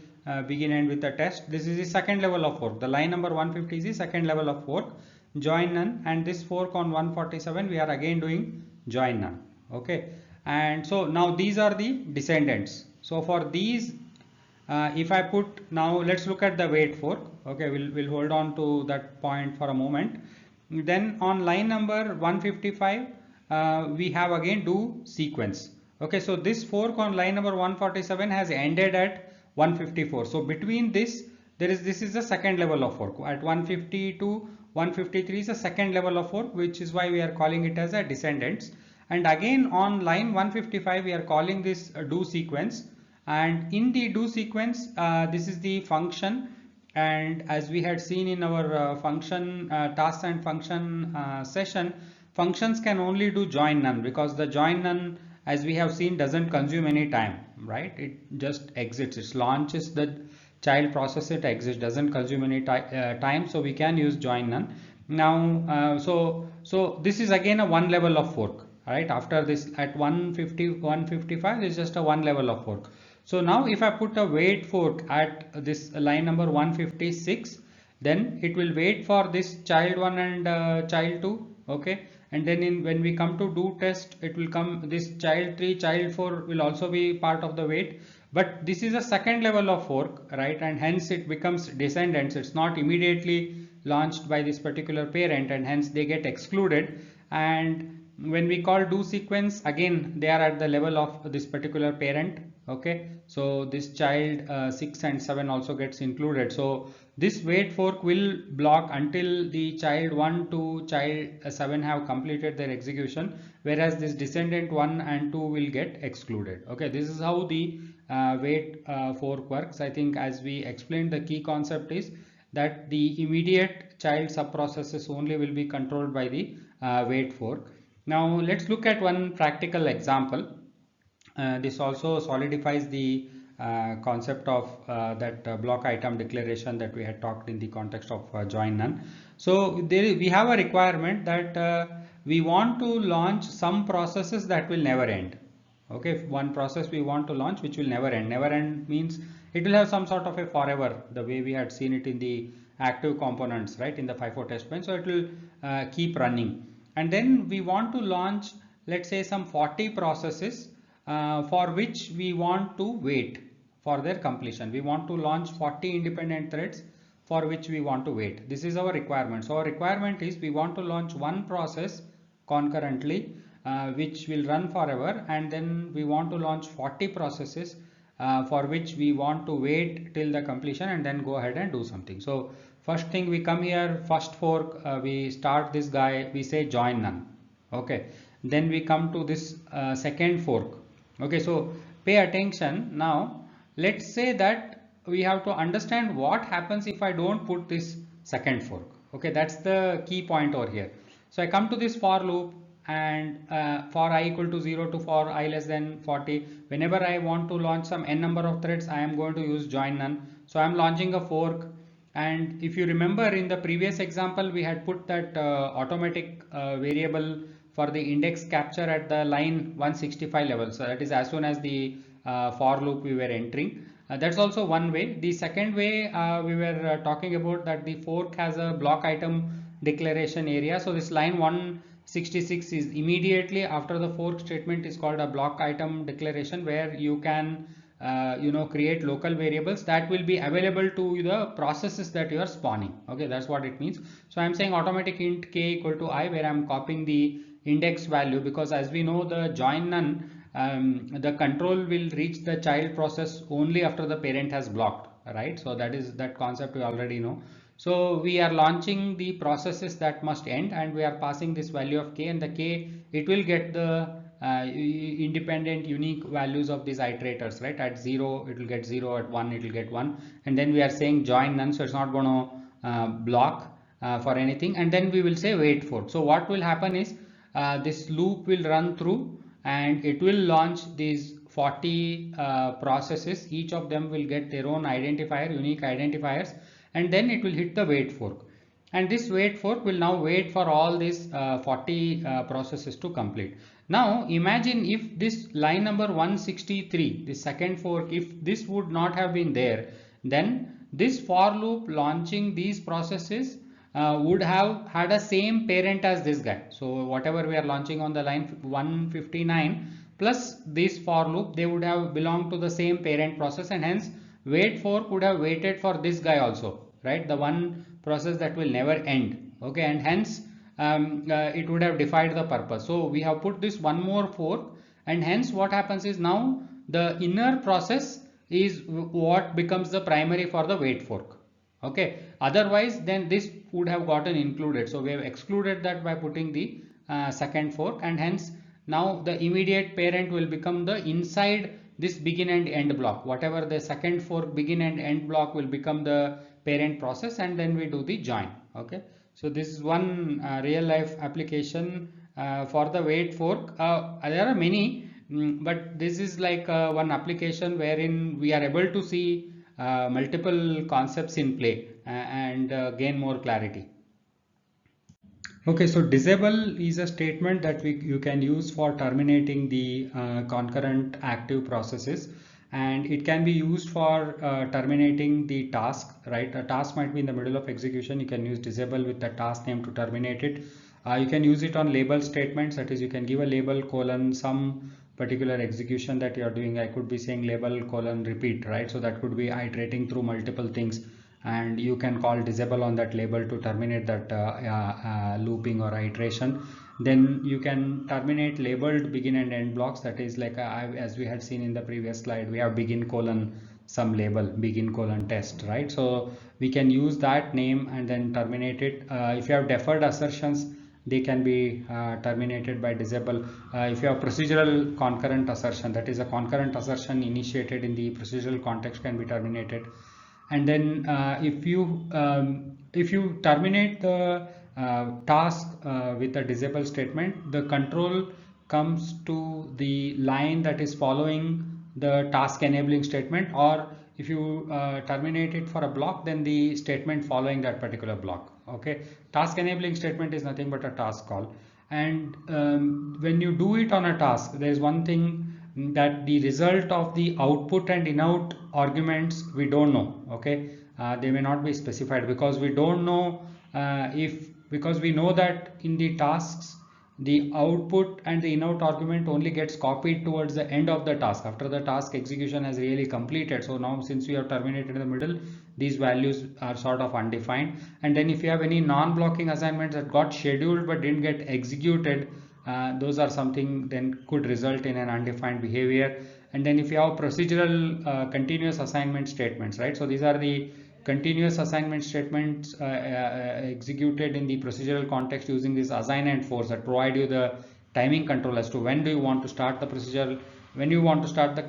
begin end with the test. This is the second level of fork. The line number 150 is the second level of fork, join none, and this fork on 147 we are again doing join none. Okay, and so now these are the descendants. So for these, if I put, now let's look at the wait fork. Okay, we'll hold on to that point for a moment. Then on line number 155 we have again do sequence. Okay, so this fork on line number 147 has ended at 154. So between this this is the second level of fork. At 150 to 153 is a second level of fork, which is why we are calling it as a descendants. And again on line 155 we are calling this do sequence, and in the do sequence this is the function. And as we had seen in our function tasks and function session, functions can only do join none, because the join none, as we have seen, doesn't consume any time, right? It just exits, it launches the child process, it exits, doesn't consume any time, so we can use join none. Now so this is again a one level of fork, right? After this at 150 155 is just a one level of fork. So now if I put a wait fork at this line number 156, then it will wait for this child 1 and child 2. Okay, and then when we come to do test, it will come this child 3, child 4 will also be part of the wait. But this is a second level of fork, right? And hence it becomes descendants. It's not immediately launched by this particular parent, and hence they get excluded. And when we call do sequence, again they are at the level of this particular parent. Okay, so this child 6 and 7 also gets included. So this wait fork will block until the child 1 to child 7 have completed their execution, whereas this descendant 1 and 2 will get excluded. Okay, this is how the wait fork works. I think as we explained, the key concept is that the immediate child subprocesses only will be controlled by the wait fork. Now let's look at one practical example. This also solidifies the concept of that block item declaration that we had talked in the context of join none. So we have a requirement that we want to launch some processes that will never end. Okay, one process we want to launch which will never end. Never end means it will have some sort of a forever, the way we had seen it in the active components, right, in the FIFO test bench. So it will keep running. And then we want to launch, let's say, some 40 processes for which we want to wait for their completion. We want to launch 40 independent threads for which we want to wait. This is our requirement. So our requirement is we want to launch one process concurrently which will run forever, and then we want to launch 40 processes for which we want to wait till the completion and then go ahead and do something. So first thing, we come here, first fork, we start this guy, we say join none. Okay, then we come to this second fork. Okay, so pay attention. Now let's say that we have to understand what happens if I don't put this second fork. Okay, that's the key point over here. So I come to this for loop, and for I equal to 0 to for I less than 40, whenever I want to launch some n number of threads, I am going to use join none. So I am launching a fork, And if you remember in the previous example, we had put that automatic variable for the index capture at the line 165 level. So that is as soon as the for loop we were entering. That's also one way. The second way we were talking about that the fork has a block item declaration area. So this line 166 is immediately after the fork statement is called a block item declaration, where you can create local variables that will be available to the processes that you are spawning. Okay, that's what it means. So I'm saying automatic int k equal to I, where I'm copying the index value, because as we know the join none, the control will reach the child process only after the parent has blocked, right? So that concept we already know. So we are launching the processes that must end, and we are passing this value of k, and the k, it will get the independent unique values of these iterators, right? At 0 it will get 0, at 1 it will get 1, and then we are saying join none, so it's not going to block for anything, and then we will say wait for. So what will happen is this loop will run through and it will launch these 40 processes. Each of them will get their own identifier, unique identifiers, and then it will hit the wait fork, and this wait fork will now wait for all these 40 processes to complete. Now imagine if this line number 163, the second fork, if this would not have been there, then this for loop launching these processes would have had a same parent as this guy. So whatever we are launching on the line 159 plus this for loop, they would have belonged to the same parent process, and hence wait fork would have waited for this guy also, right? The one process that will never end. Okay, and hence it would have defied the purpose. So we have put this one more fork, and hence what happens is now the inner process is what becomes the primary for the wait fork. Okay, otherwise then this would have gotten included. So we have excluded that by putting the second fork, and hence now the immediate parent will become the inside this begin and end block. Whatever the second fork begin and end block will become the parent process, and then we do the join. Okay, so this is one real life application for the wait fork. There are many, but this is like one application wherein we are able to see multiple concepts in play and gain more clarity. Okay, so disable is a statement that you can use for terminating the concurrent active processes, and it can be used for terminating the task, right? A task might be in the middle of execution. You can use disable with the task name to terminate it. You can use it on label statements, that is you can give a label colon some particular execution that you are doing. I could be saying label colon repeat, right? So that could be iterating through multiple things, and you can call disable on that label to terminate that looping or iteration. Then you can terminate labeled begin and end blocks, that is like as we had seen in the previous slide, we have begin colon some label, begin colon test, right? So we can use that name and then terminate it. If you have deferred assertions, they can be terminated by disable. If you have procedural concurrent assertion, that is a concurrent assertion initiated in the procedural context, can be terminated. And then if you terminate the task with a disable statement, the control comes to the line that is following the task enabling statement, or if you terminate it for a block, then the statement following that particular block. Okay, task enabling statement is nothing but a task call, and when you do it on a task, there is one thing, that the result of the output and in-out arguments we don't know. Okay, they may not be specified because we don't know because we know that in the tasks the output and the in-out argument only gets copied towards the end of the task, after the task execution has really completed. So now since we have terminated in the middle, these values are sort of undefined. And then if you have any non-blocking assignments that got scheduled but didn't get executed, those are something then could result in an undefined behavior. And then if you have procedural continuous assignment statements, right? So these are the continuous assignment statements executed in the procedural context using this assign and force, that provide you the timing control as to when do you want to start the procedural, when you want to start the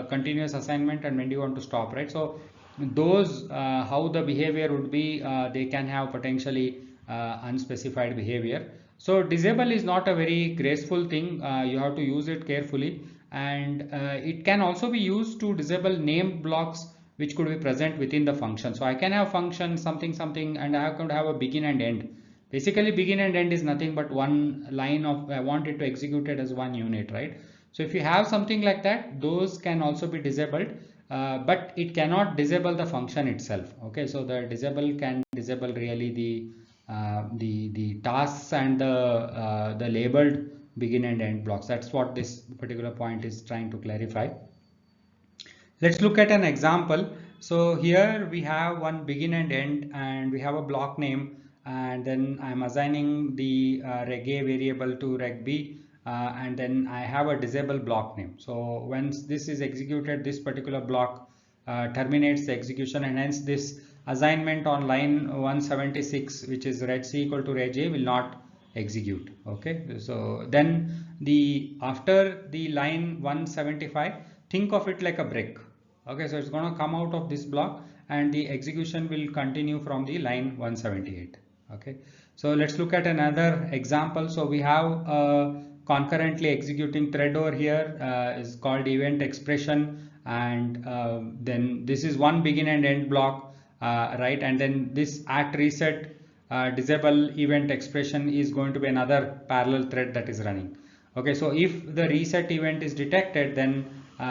continuous assignment, and when do you want to stop, right? So those how the behavior would be, they can have potentially unspecified behavior. So disable is not a very graceful thing. You have to use it carefully, and it can also be used to disable named blocks which could be present within the function. So I can have function something something, and I could have a begin and end. Basically begin and end is nothing but one line of, I want it to execute it as one unit, right? So if you have something like that, those can also be disabled, but it cannot disable the function itself. Okay, so the disable can disable really the tasks and the labeled begin and end blocks. That's what this particular point is trying to clarify. Let's look at an example. So here we have one begin and end, and we have a block name, and then I'm assigning the reg A variable to reg B, and then I have a disable block name. So once this is executed, this particular block terminates the execution, and hence this assignment on line 176, which is reg C equal to reg A, will not execute. Okay, so then after the line 175, think of it like a break. Okay, so it's going to come out of this block and the execution will continue from the line 178. Okay, so let's look at another example. So we have a concurrently executing thread over here, is called event expression, and then this is one begin and end block, right? And then this at reset disable event expression is going to be another parallel thread that is running. Okay, so if the reset event is detected, then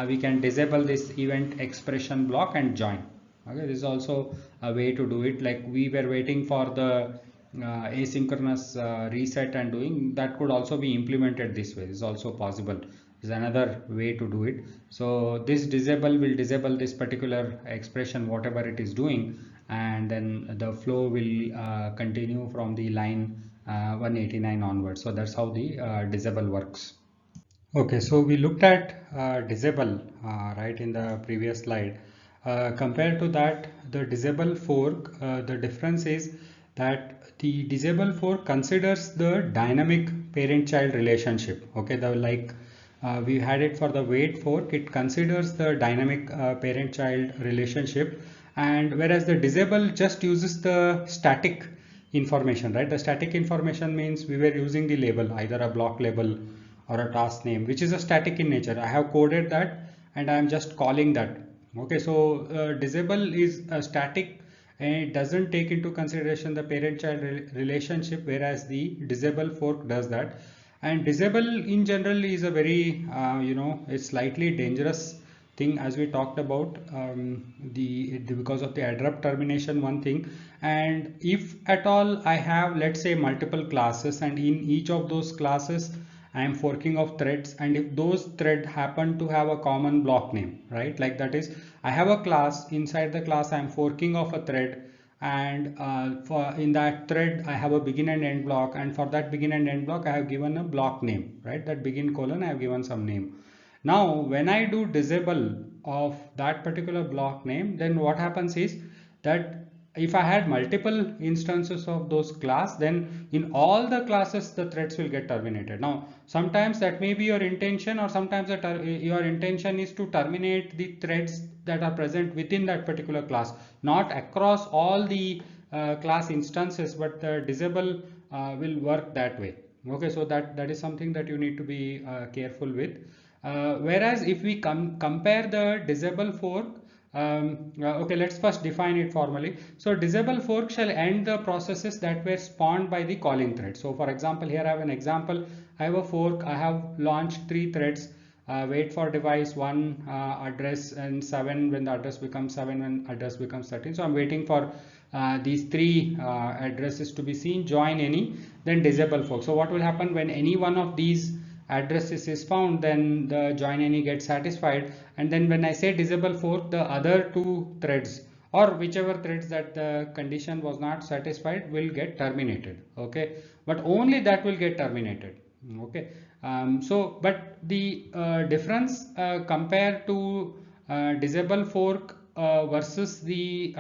we can disable this event expression block and join. Okay, this is also a way to do it. Like we were waiting for the asynchronous reset and doing that, could also be implemented this way. This is also possible. Is another way to do it. So this disable will disable this particular expression, whatever it is doing, and then the flow will continue from the line 189 onwards. So that's how the disable works. Okay, so we looked at disable right in the previous slide. Compared to that, the disable fork, the difference is that the disable fork considers the dynamic parent-child relationship. Okay, we had it for the wait fork, it considers the dynamic parent-child relationship, and whereas the disable just uses the static information, right? The static information means we were using the label, either a block label or a task name, which is a static in nature. I have coded that and I am just calling that. Okay, so disable is a static and it doesn't take into consideration the parent-child relationship, whereas the disable fork does that. And disable in general is a very it's slightly dangerous thing, as we talked about, because of the abrupt termination, one thing. And if at all I have, let's say, multiple classes, and in each of those classes I am forking of threads, and if those threads happen to have a common block name, right? Like that is, I have a class, inside the class I am forking of a thread, and in that thread I have a begin and end block, and for that begin and end block I have given a block name, right? That begin colon I have given some name. Now when I do disable of that particular block name, then what happens is that if I had multiple instances of those class, then in all the classes the threads will get terminated. Now sometimes that may be your intention, or sometimes your intention is to terminate the threads that are present within that particular class, not across all the class instances, but the disable will work that way. Okay, so that is something that you need to be careful with. Whereas if we compare the disable fork, okay, let's first define it formally. So disable fork shall end the processes that were spawned by the calling thread. So for example, here I have an example. I have a fork. I have launched 3 threads. Wait for device 1, address, and 7 when the address becomes 7, when address becomes 13. So I'm waiting for these 3 addresses to be seen. Join any, then disable fork. So what will happen when any one of these addresses is found, then the join any gets satisfied, and then when I say disable fork, the other 2 threads or whichever threads that the condition was not satisfied will get terminated. Okay, but only that will get terminated. Okay, so but the difference compared to disable fork versus the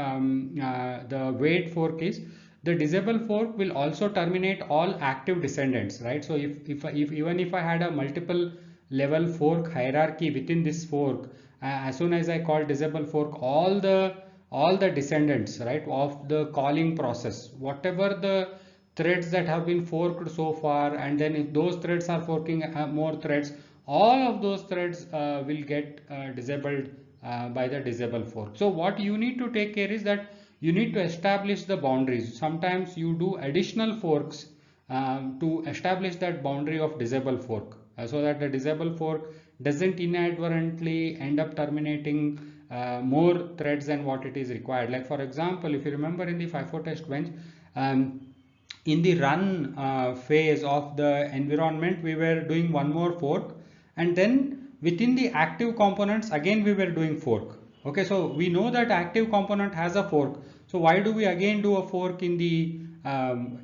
wait fork is, the disable fork will also terminate all active descendants, right? So if even if I had a multiple level fork hierarchy within this fork, as soon as I call disable fork, all the descendants, right, of the calling process, whatever the threads that have been forked so far, and then if those threads are forking more threads, all of those threads will get disabled by the disable fork. So what you need to take care is that you need to establish the boundaries. Sometimes you do additional forks to establish that boundary of disable fork, so that the disable fork doesn't inadvertently end up terminating more threads than what it is required. Like for example, if you remember in the FIFO test bench, in the run phase of the environment, we were doing one more fork, and then within the active components again we were doing fork. Okay, so we know that active component has a fork, so why do we again do a fork in the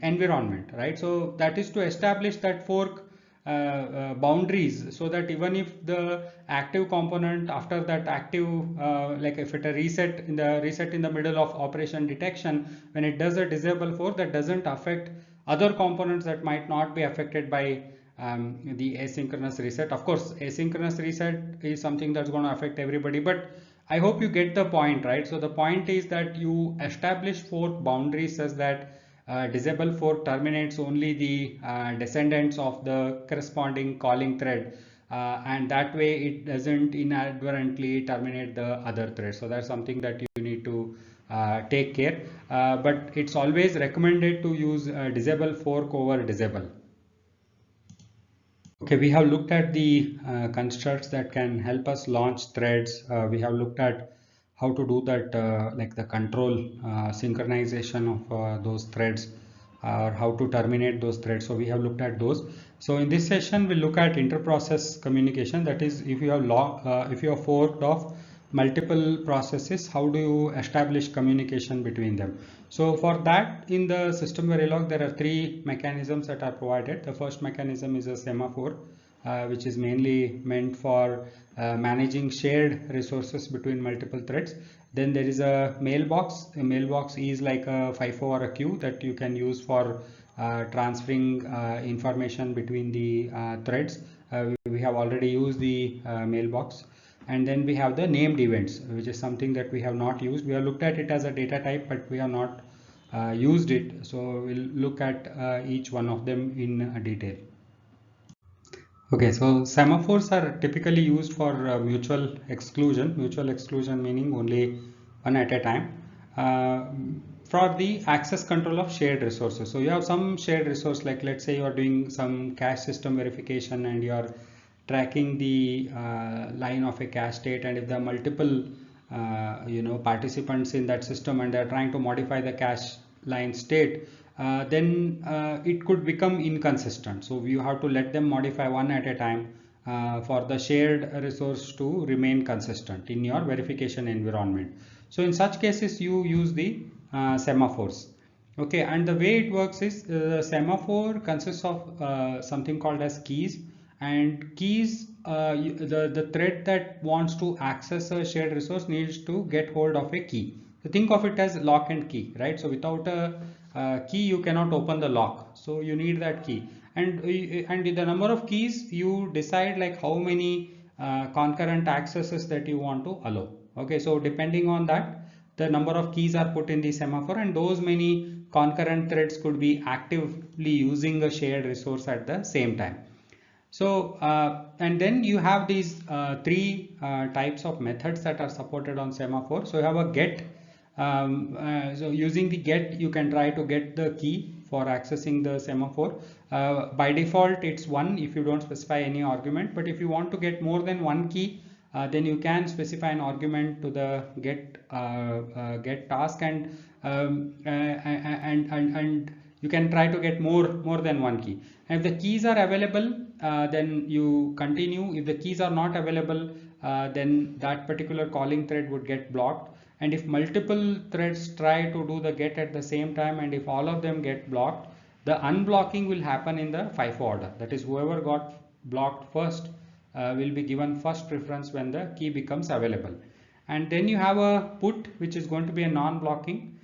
environment, right? So that is to establish that fork boundaries, so that even if the active component after that active like if it a reset in the middle of operation detection, when it does a disable fork, that doesn't affect other components that might not be affected by the asynchronous reset. Of course, asynchronous reset is something that's going to affect everybody, but I hope you get the point, right? So the point is that you establish fork boundaries such that disable fork terminates only the descendants of the corresponding calling thread, and that way it doesn't inadvertently terminate the other thread. So that's something that you need to take care, but it's always recommended to use disable fork over disable. Okay, we have looked at the constructs that can help us launch threads. We have looked at how to do that, like the control synchronization of those threads, or how to terminate those threads. So we have looked at those. So in this session, we'll look at interprocess communication. That is, if you have forked off multiple processes, how do you establish communication between them? So for that, in the SystemVerilog, there are three mechanisms that are provided. The first mechanism is a semaphore, which is mainly meant for managing shared resources between multiple threads. Then there is a mailbox. A mailbox is like a FIFO or a queue that you can use for transferring information between the threads. We have already used the mailbox. And then we have the named events, which is something that we have not used. We have looked at it as a data type, but we have not used it. So we'll look at each one of them in detail. Okay, so semaphores are typically used for mutual exclusion. Mutual exclusion meaning only one at a time. For the access control of shared resources. So you have some shared resource, like let's say you are doing some cache system verification and you are tracking the line of a cache state, and if there are multiple participants in that system and they are trying to modify the cache line state, then it could become inconsistent. So you have to let them modify one at a time for the shared resource to remain consistent in your verification environment. So in such cases you use the semaphores. Okay, and the way it works is the semaphore consists of something called as keys, and keys, the thread that wants to access a shared resource needs to get hold of a key. So think of it as lock and key, right? So without a key you cannot open the lock, so you need that key, and the number of keys you decide, like how many concurrent accesses that you want to allow. Okay, so depending on that, the number of keys are put in the semaphore, and those many concurrent threads could be actively using a shared resource at the same time. So and then you have these three types of methods that are supported on semaphore. So you have a get. So using the get, you can try to get the key for accessing the semaphore. By default it's one if you don't specify any argument, but if you want to get more than one key, then you can specify an argument to the get task, and you can try to get more than one key. And if the keys are available, then you continue. If the keys are not available, then that particular calling thread would get blocked. And if multiple threads try to do the get at the same time, and if all of them get blocked, the unblocking will happen in the FIFO order. That is, whoever got blocked first will be given first preference when the key becomes available. And then you have a put, which is going to be a non-blocking.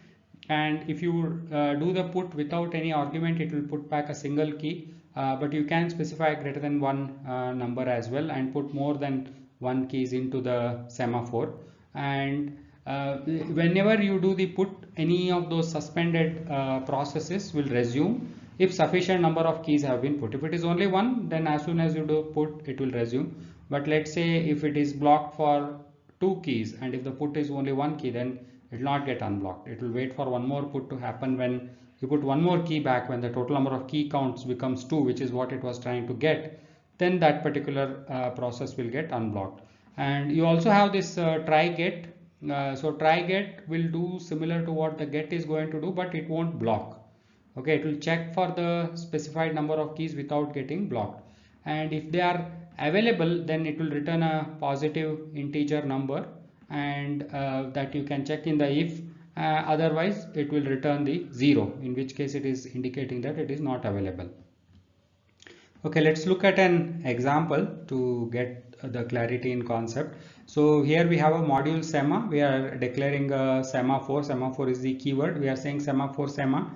And if you do the put without any argument, it will put back a single key, but you can specify greater than one number as well, and put more than one keys into the semaphore. And whenever you do the put, any of those suspended processes will resume if sufficient number of keys have been put. If it is only one, then as soon as you do put, it will resume. But let's say if it is blocked for two keys, and if the put is only one key, then it will not get unblocked. It will wait for one more put to happen. When you put one more key back, when the total number of key counts becomes 2, which is what it was trying to get, then that particular process will get unblocked. And you also have this try get. So try get will do similar to what the get is going to do, but it won't block. Okay, it will check for the specified number of keys without getting blocked, and if they are available, then it will return a positive integer number, and that you can check in the if. Otherwise it will return the 0, in which case it is indicating that it is not available. Okay, let's look at an example to get the clarity in concept. So here we have a module Sema. We are declaring a semaphore. Semaphore is the keyword. We are saying semaphore Sema,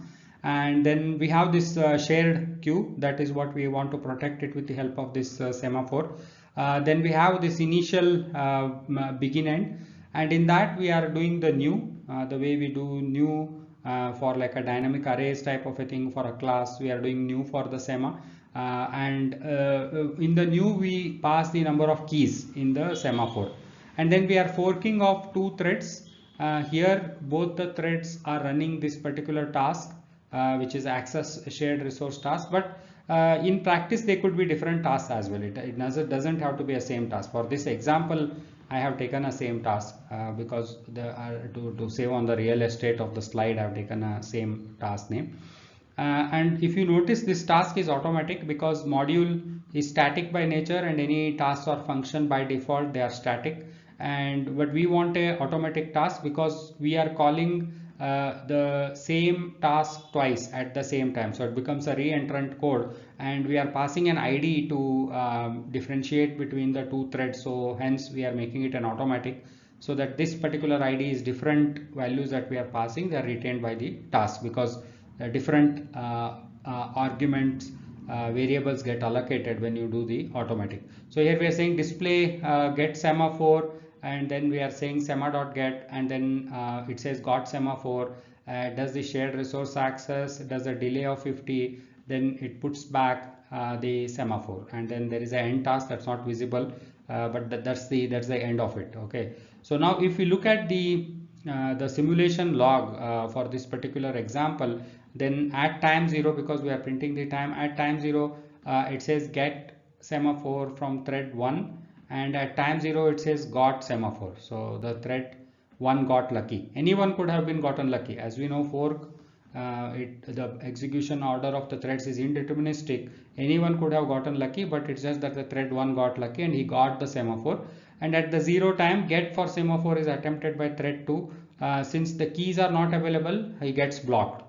and then we have this shared queue. That is what we want to protect it with the help of this semaphore. Then we have this initial begin end, and in that we are doing the new, the way we do new for like a dynamic arrays type of a thing for a class. We are doing new for the Sema. And in the new we pass the number of keys in the semaphore, and then we are forking of two threads. Here both the threads are running this particular task, which is access shared resource task, but in practice they could be different tasks as well. It doesn't have to be a same task. For this example I have taken a same task because to save on the real estate of the slide I have taken a same task name. And if you notice, this task is automatic because module is static by nature, and any task or function by default they are static. But we want a automatic task because we are calling the same task twice at the same time, so it becomes a re-entrant code, and we are passing an ID to differentiate between the two threads. So hence we are making it an automatic, so that this particular ID is different values that we are passing, they are retained by the task, because different arguments variables get allocated when you do the automatic. So here we are saying display get semaphore, and then we are saying sema.get, and then it says got semaphore, does the shared resource access, does a delay of 50, then it puts back the semaphore, and then there is an end task that's not visible, but that's the end of it. Okay, so now if we look at the simulation log for this particular example, then at time 0, because we are printing the time, at time 0 it says get semaphore from thread 1, and at time 0 it says got semaphore. So the thread 1 got lucky. Anyone could have been gotten lucky. As we know, fork the execution order of the threads is indeterministic. Anyone could have gotten lucky, but it's just that the thread 1 got lucky and he got the semaphore. And at the 0 time, get for semaphore is attempted by thread 2. Since the keys are not available, he gets blocked.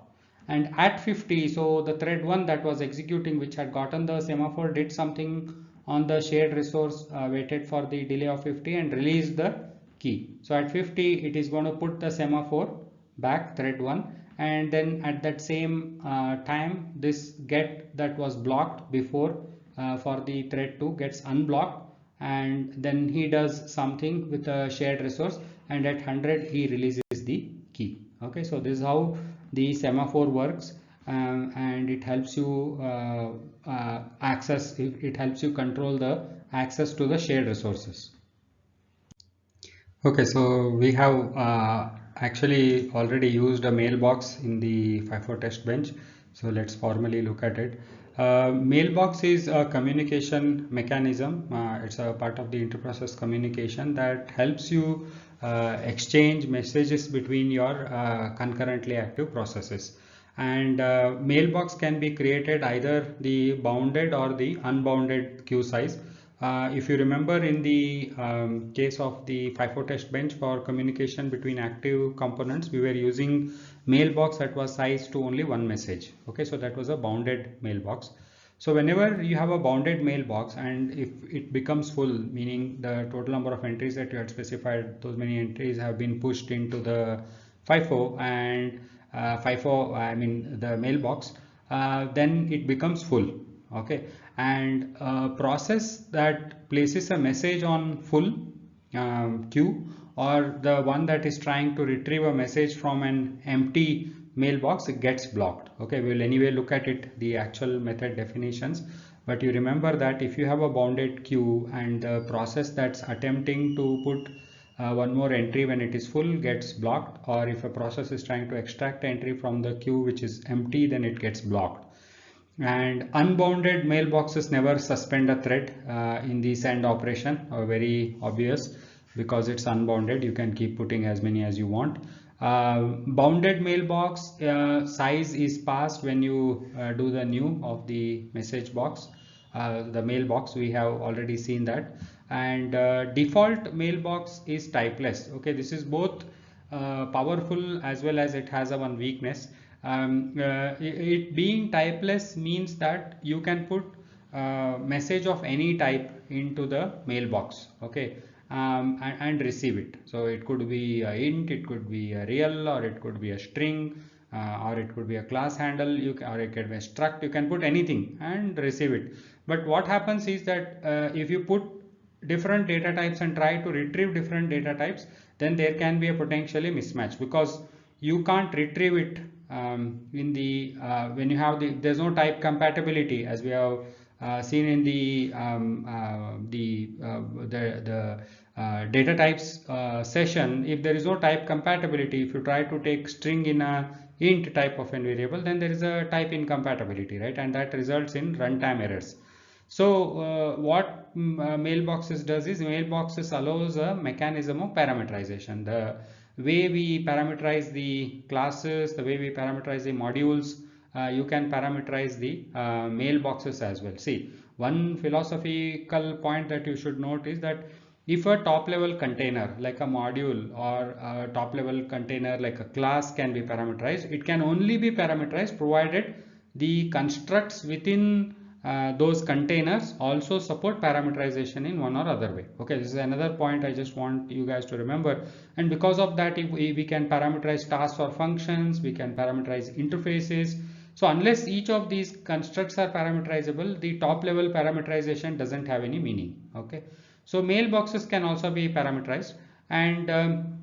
And at 50, so the thread 1 that was executing, which had gotten the semaphore, did something on the shared resource, waited for the delay of 50 and released the key. So at 50 it is going to put the semaphore back, thread 1, and then at that same time this get that was blocked before for the thread 2 gets unblocked, and then he does something with a shared resource, and at 100 he releases the key. Okay, so this is how the semaphore works, and it helps you it helps you control the access to the shared resources. Okay, so we have actually already used a mailbox in the FIFO test bench, so let's formally look at it. Mailbox is a communication mechanism. It's a part of the interprocess communication that helps you exchange messages between your concurrently active processes. And mailbox can be created either the bounded or the unbounded queue size. If you remember, in the case of the FIFO test bench for communication between active components, we were using mailbox that was sized to only one message. Okay, so that was a bounded mailbox. So whenever you have a bounded mailbox and if it becomes full, meaning the total number of entries that you had specified, those many entries have been pushed into the FIFO, and FIFO, I mean the mailbox, then it becomes full. Okay, and a process that places a message on full queue, or the one that is trying to retrieve a message from an empty mailbox, it gets blocked. Okay, we will anyway look at it, the actual method definitions, but you remember that if you have a bounded queue and the process that's attempting to put one more entry when it is full gets blocked, or if a process is trying to extract entry from the queue which is empty, then it gets blocked. And unbounded mailboxes never suspend a thread in the send operation, very obvious, because it's unbounded, you can keep putting as many as you want. Bounded mailbox size is passed when you do the new of the message box, the mailbox, we have already seen that. And default mailbox is typeless. Okay, this is both powerful as well as it has a one weakness. It being typeless means that you can put message of any type into the mailbox, okay, and receive it. So it could be a int, it could be a real, or it could be a string, or it could be a class handle, or it could be a struct. You can put anything and receive it. But what happens is that if you put different data types and try to retrieve different data types, then there can be a potentially mismatch, because you can't retrieve it in the when you have there's no type compatibility, as we have seen in the data types session. If there is no type compatibility, if you try to take string in a int type of a variable, then there is a type incompatibility, right? And that results in runtime errors. So what Mailboxes does is, Mailboxes allows a mechanism of parameterization. The way we parameterize the classes, the way we parameterize the modules, you can parameterize the mailboxes as well. See, one philosophical point that you should note is that if a top level container like a module, or a top level container like a class can be parameterized, it can only be parameterized provided the constructs within those containers also support parameterization in one or other way. Okay, this is another point I just want you guys to remember. And because of that, if we can parameterize tasks or functions, we can parameterize interfaces. So unless each of these constructs are parameterizable, the top level parameterization doesn't have any meaning. Okay, so mailboxes can also be parameterized. And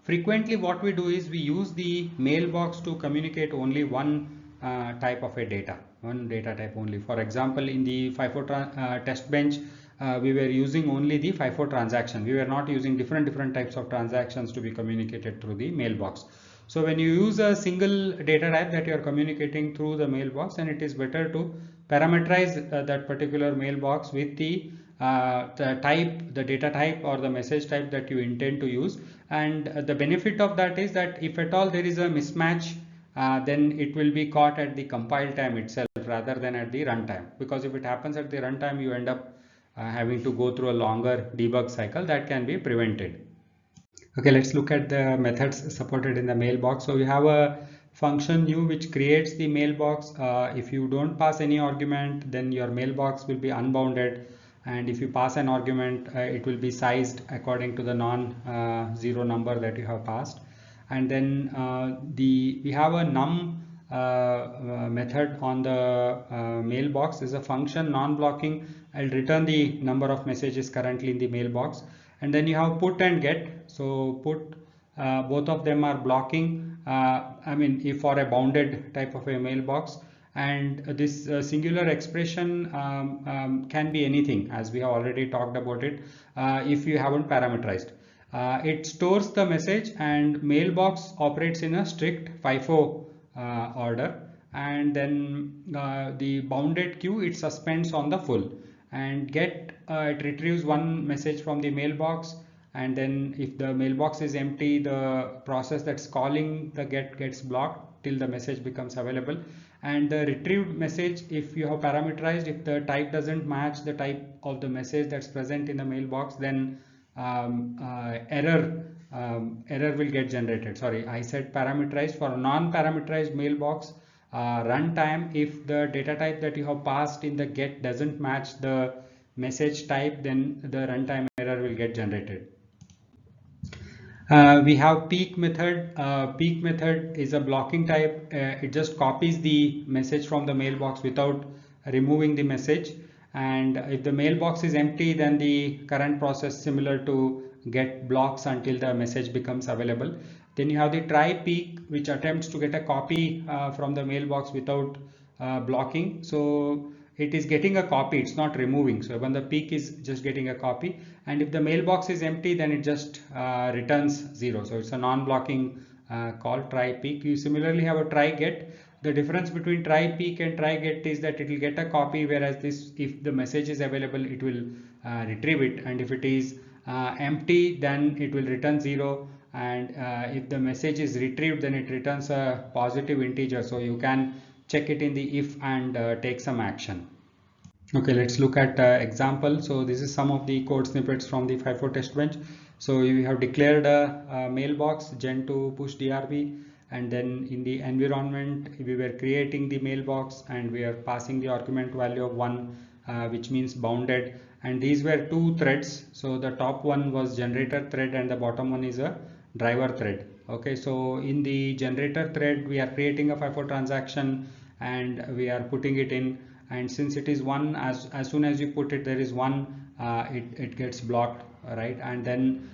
frequently what we do is we use the mailbox to communicate only one type of a data, one data type only. For example, in the FIFO test bench, we were using only the FIFO transaction. We were not using different types of transactions to be communicated through the mailbox. So when you use a single data type that you are communicating through the mailbox, then it is better to parameterize that particular mailbox with the type, the data type or the message type that you intend to use. And the benefit of that is that if at all there is a mismatch, then it will be caught at the compile time itself rather than at the runtime, because if it happens at the runtime, you end up having to go through a longer debug cycle that can be prevented. Okay, let's look at the methods supported in the mailbox. So we have a function new which creates the mailbox. If you don't pass any argument, then your mailbox will be unbounded, and if you pass an argument, it will be sized according to the non-zero number that you have passed. And then we have a num method on the mailbox. Is a function non-blocking. I'll return the number of messages currently in the mailbox. And then you have put and get. So put, both of them are blocking, I mean, if for a bounded type of a mailbox. And this singular expression can be anything, as we have already talked about it, if you haven't parameterized. It stores the message, and mailbox operates in a strict FIFO order. And then the bounded queue, it suspends on the full. And get, it retrieves one message from the mailbox, and then if the mailbox is empty, the process that's calling the get gets blocked till the message becomes available. And the retrieved message, if you have parameterized, if the type doesn't match the type of the message that's present in the mailbox, then error will get generated. Sorry, I said parameterized. For non-parameterized mailbox, runtime, if the data type that you have passed in the get doesn't match the message type, then the runtime error will get generated. We have peek method. Peek method is a blocking type. It just copies the message from the mailbox without removing the message. And if the mailbox is empty, then the current process, similar to get, blocks until the message becomes available. Then you have the try peek, which attempts to get a copy from the mailbox without blocking. So it is getting a copy, it's not removing. So when the peak is just getting a copy, and if the mailbox is empty, then it just returns 0. So it's a non-blocking call, try peak. You similarly have a try get. The difference between try peak and try get is that it will get a copy, whereas this, if the message is available, it will retrieve it, and if it is empty, then it will return 0, and if the message is retrieved, then it returns a positive integer. So you can check it in the if and take some action. Okay, let's look at example. So this is some of the code snippets from the FIFO test bench. So you have declared a mailbox gen to push DRB, and then in the environment we were creating the mailbox and we are passing the argument value of 1, which means bounded, and these were 2 threads. So the top one was generator thread and the bottom one is a driver thread. Okay, so in the generator thread we are creating a FIFO transaction and we are putting it in, and since it is 1, as soon as you put it, there is 1, it gets blocked, right? And then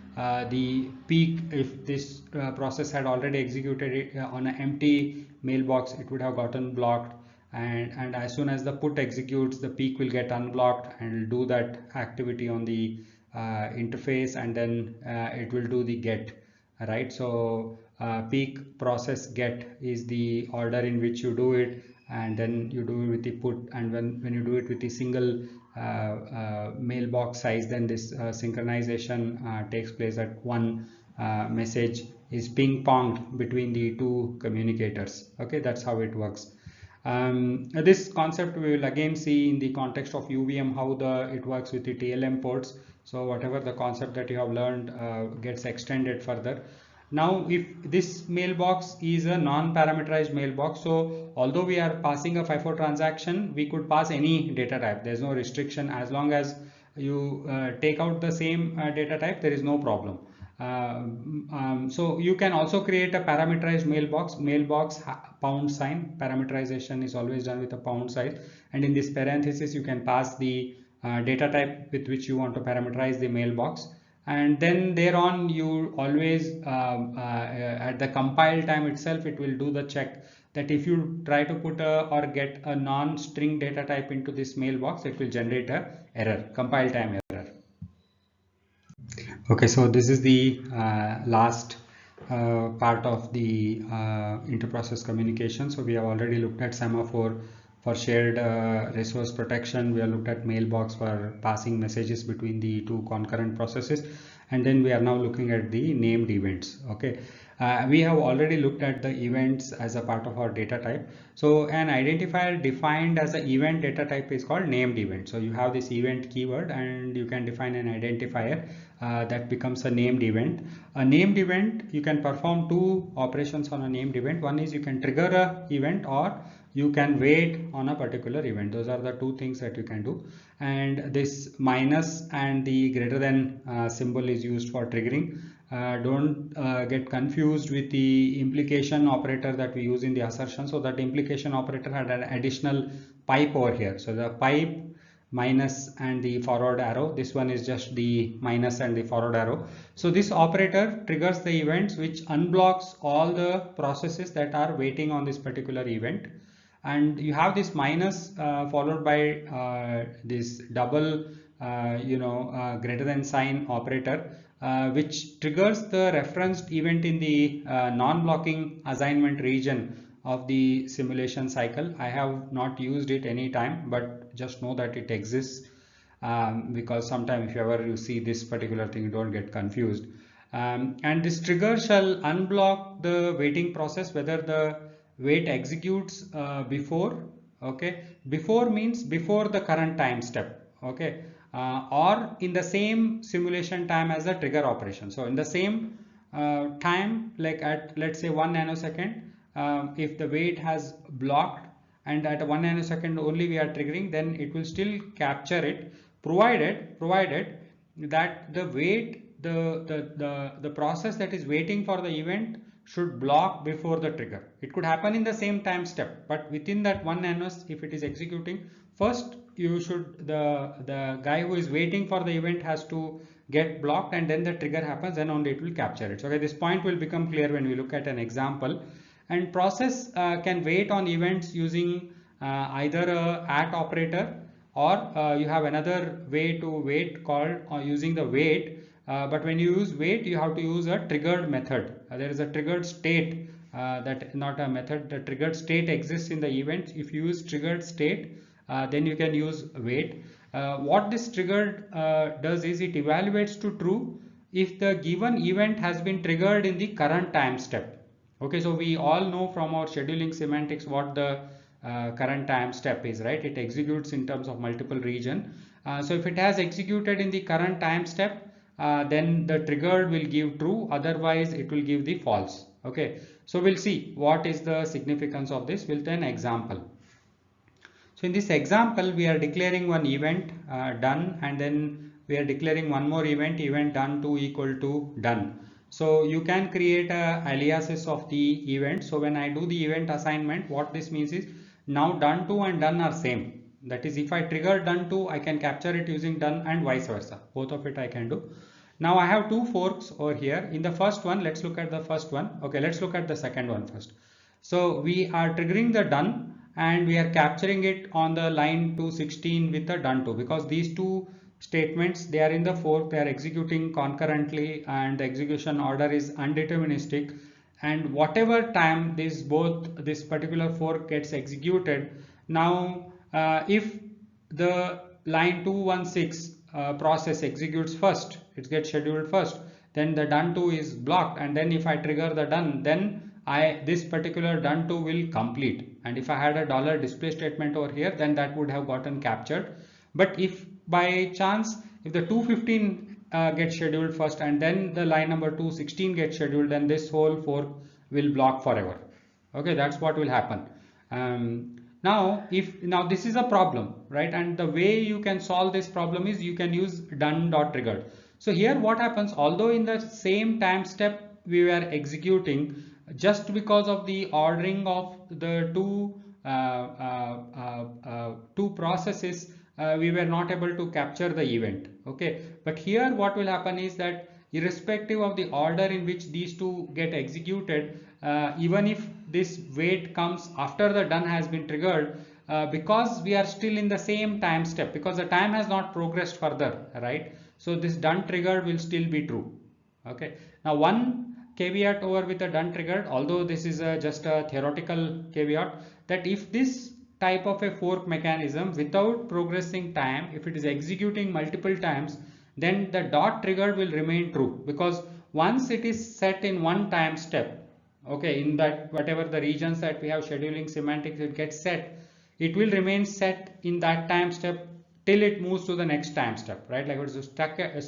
the peak, if this process had already executed it on an empty mailbox, it would have gotten blocked, and as soon as the put executes, the peak will get unblocked and do that activity on the interface, and then it will do the get, right? So peak process get is the order in which you do it, and then you do it with the put, and when you do it with the single mailbox size, then this synchronization takes place at one message is ping ponged between the 2 communicators. Okay, that's how it works. This concept we will again see in the context of UVM, how it works with the TLM ports. So whatever the concept that you have learned gets extended further. Now, if this mailbox is a non-parameterized mailbox, so although we are passing a FIFO transaction, we could pass any data type. There's no restriction. As long as you take out the same data type, there is no problem. So you can also create a parameterized mailbox pound sign. Parameterization is always done with a pound sign, and in this parenthesis you can pass the data type with which you want to parameterize the mailbox, and then thereon you always at the compile time itself, it will do the check that if you try to put or get a non-string data type into this mailbox, it will generate a error, compile time error. Okay, so this is the last part of the interprocess communication. So we have already looked at semaphore for shared resource protection. We have looked at mailbox for passing messages between the 2 concurrent processes, and then we are now looking at the named events. Okay, we have already looked at the events as a part of our data type. So an identifier defined as an event data type is called named event. So you have this event keyword and you can define an identifier that becomes a named event. A named event, you can perform 2 operations on a named event. One is you can trigger a event, or you can wait on a particular event. Those are the 2 things that you can do. And this minus and the greater than symbol is used for triggering. Don't get confused with the implication operator that we use in the assertion. So that implication operator had an additional pipe over here. So the pipe, minus and the forward arrow, this one is just the minus and the forward arrow. So this operator triggers the events which unblocks all the processes that are waiting on this particular event. And you have this minus followed by this double greater than sign operator, which triggers the referenced event in the non-blocking assignment region of the simulation cycle. I have not used it any time, but just know that it exists, because sometimes if you see this particular thing, don't get confused. And this trigger shall unblock the waiting process whether the wait executes before. Okay, before means before the current time step. Okay, or in the same simulation time as the trigger operation. So in the same time, like at let's say 1 nanosecond, if the wait has blocked and at 1 nanosecond only we are triggering, then it will still capture it, provided that the wait, the process that is waiting for the event should block before the trigger. It could happen in the same time step, but within that 1 nanos, if it is executing, first you should, the guy who is waiting for the event has to get blocked, and then the trigger happens, and only it will capture it. So okay, this point will become clear when we look at an example. And process can wait on events using either a at operator, or you have another way to wait called using the wait. But when you use wait, you have to use a triggered method. There is a triggered state, that not a method. The triggered state exists in the event. If you use triggered state, then you can use wait. What this triggered does is it evaluates to true if the given event has been triggered in the current time step. Okay, so we all know from our scheduling semantics what the current time step is, right? It executes in terms of multiple region. So if it has executed in the current time step, then the triggered will give true, otherwise it will give the false. Okay, so we'll see what is the significance of this with an example. So in this example, we are declaring one event done, and then we are declaring one more event done to equal to done. So you can create a aliases of the event. So when I do the event assignment, what this means is now done to and done are same. That is, if I trigger done to, I can capture it using done, and vice versa. Both of it I can do. Now I have two forks over here. In the first one, let's look at the first one. Okay, let's look at the second one first. So we are triggering the done, and we are capturing it on the line 216 with the done to, because these two statements, they are in the fork, they are executing concurrently, and the execution order is undeterministic. And whatever time this particular fork gets executed, now if the line 216 process executes first, it gets scheduled first, then the done to is blocked, and then if I trigger the done, then this particular done to will complete. And if I had a dollar display statement over here, then that would have gotten captured. But if by chance, if the 215 gets scheduled first, and then the line number 216 gets scheduled, then this whole fork will block forever. Okay, that's what will happen. Now this is a problem, right? And the way you can solve this problem is you can use done.triggered. So here what happens, although in the same time step we were executing, just because of the ordering of the two processes, we were not able to capture the event. Okay, but here what will happen is that irrespective of the order in which these two get executed, even if this wait comes after the done has been triggered, because we are still in the same time step, because the time has not progressed further, right? So this done triggered will still be true. Okay, now one caveat over with the done triggered, although this is just a theoretical caveat, that if this type of a fork mechanism without progressing time, if it is executing multiple times, then the dot triggered will remain true, because once it is set in one time step, okay, in that whatever the regions that we have scheduling semantics, it gets set, it will remain set in that time step till it moves to the next time step, right? Like it is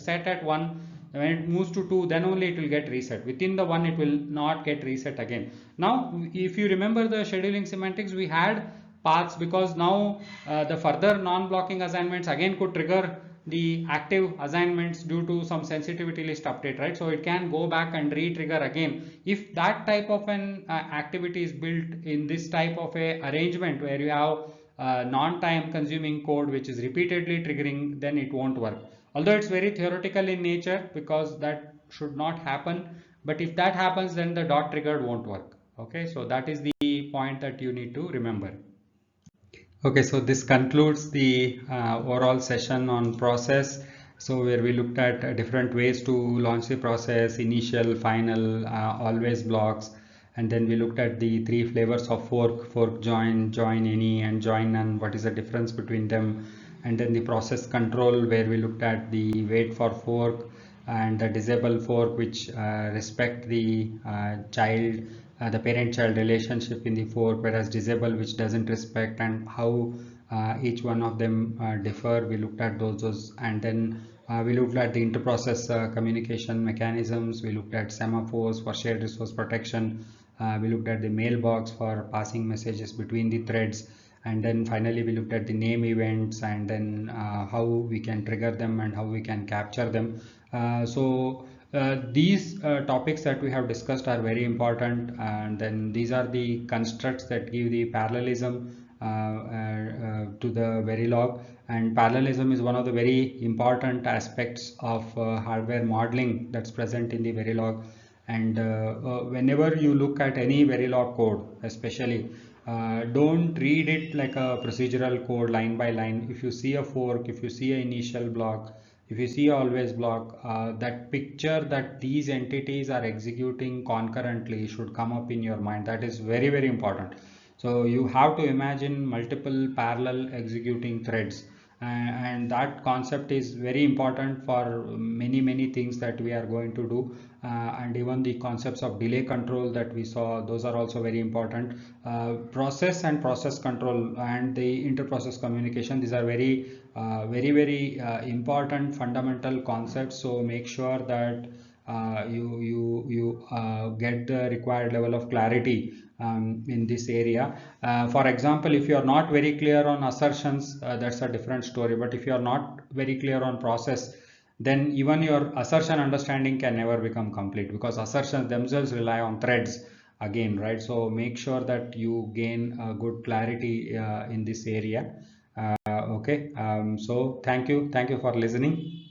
set at 1, when it moves to 2, then only it will get reset. Within the 1, it will not get reset again. Now if you remember the scheduling semantics, we had paths, because now the further non-blocking assignments again could trigger the active assignments due to some sensitivity list update, right? So it can go back and re-trigger again. If that type of an activity is built in this type of a arrangement where you have non-time consuming code which is repeatedly triggering, then it won't work. Although it's very theoretical in nature, because that should not happen, but if that happens, then the dot triggered won't work. Okay, so that is the point that you need to remember. Okay, so this concludes the overall session on process. So where we looked at different ways to launch the process: initial, final, always blocks, and then we looked at the three flavors of fork: fork join, join any, and join none. What is the difference between them? And then the process control, where we looked at the wait for fork and the disable fork, which respect the child, the parent-child relationship in the fork, whereas disable, which doesn't respect, and how each one of them differ. We looked at those, and then we looked at the interprocess communication mechanisms. We looked at semaphores for shared resource protection. We looked at the mailbox for passing messages between the threads, and then finally we looked at the name events, and then how we can trigger them and how we can capture them. These topics that we have discussed are very important, and then these are the constructs that give the parallelism to the Verilog. And parallelism is one of the very important aspects of hardware modeling that's present in the Verilog. And whenever you look at any Verilog code, especially Don't read it like a procedural code line by line. If you see a fork, if you see an initial block, if you see a always block, that picture that these entities are executing concurrently should come up in your mind. That is very, very important. So you have to imagine multiple parallel executing threads, and that concept is very important for many things that we are going to do, and even the concepts of delay control that we saw, those are also very important. Process and process control and the interprocess communication, these are very important fundamental concepts. So make sure that you get the required level of clarity in this area. For example, if you are not very clear on assertions, that's a different story. But if you are not very clear on process, then even your assertion understanding can never become complete, because assertions themselves rely on threads again, right? So make sure that you gain good clarity in this area. Okay, so thank you for listening.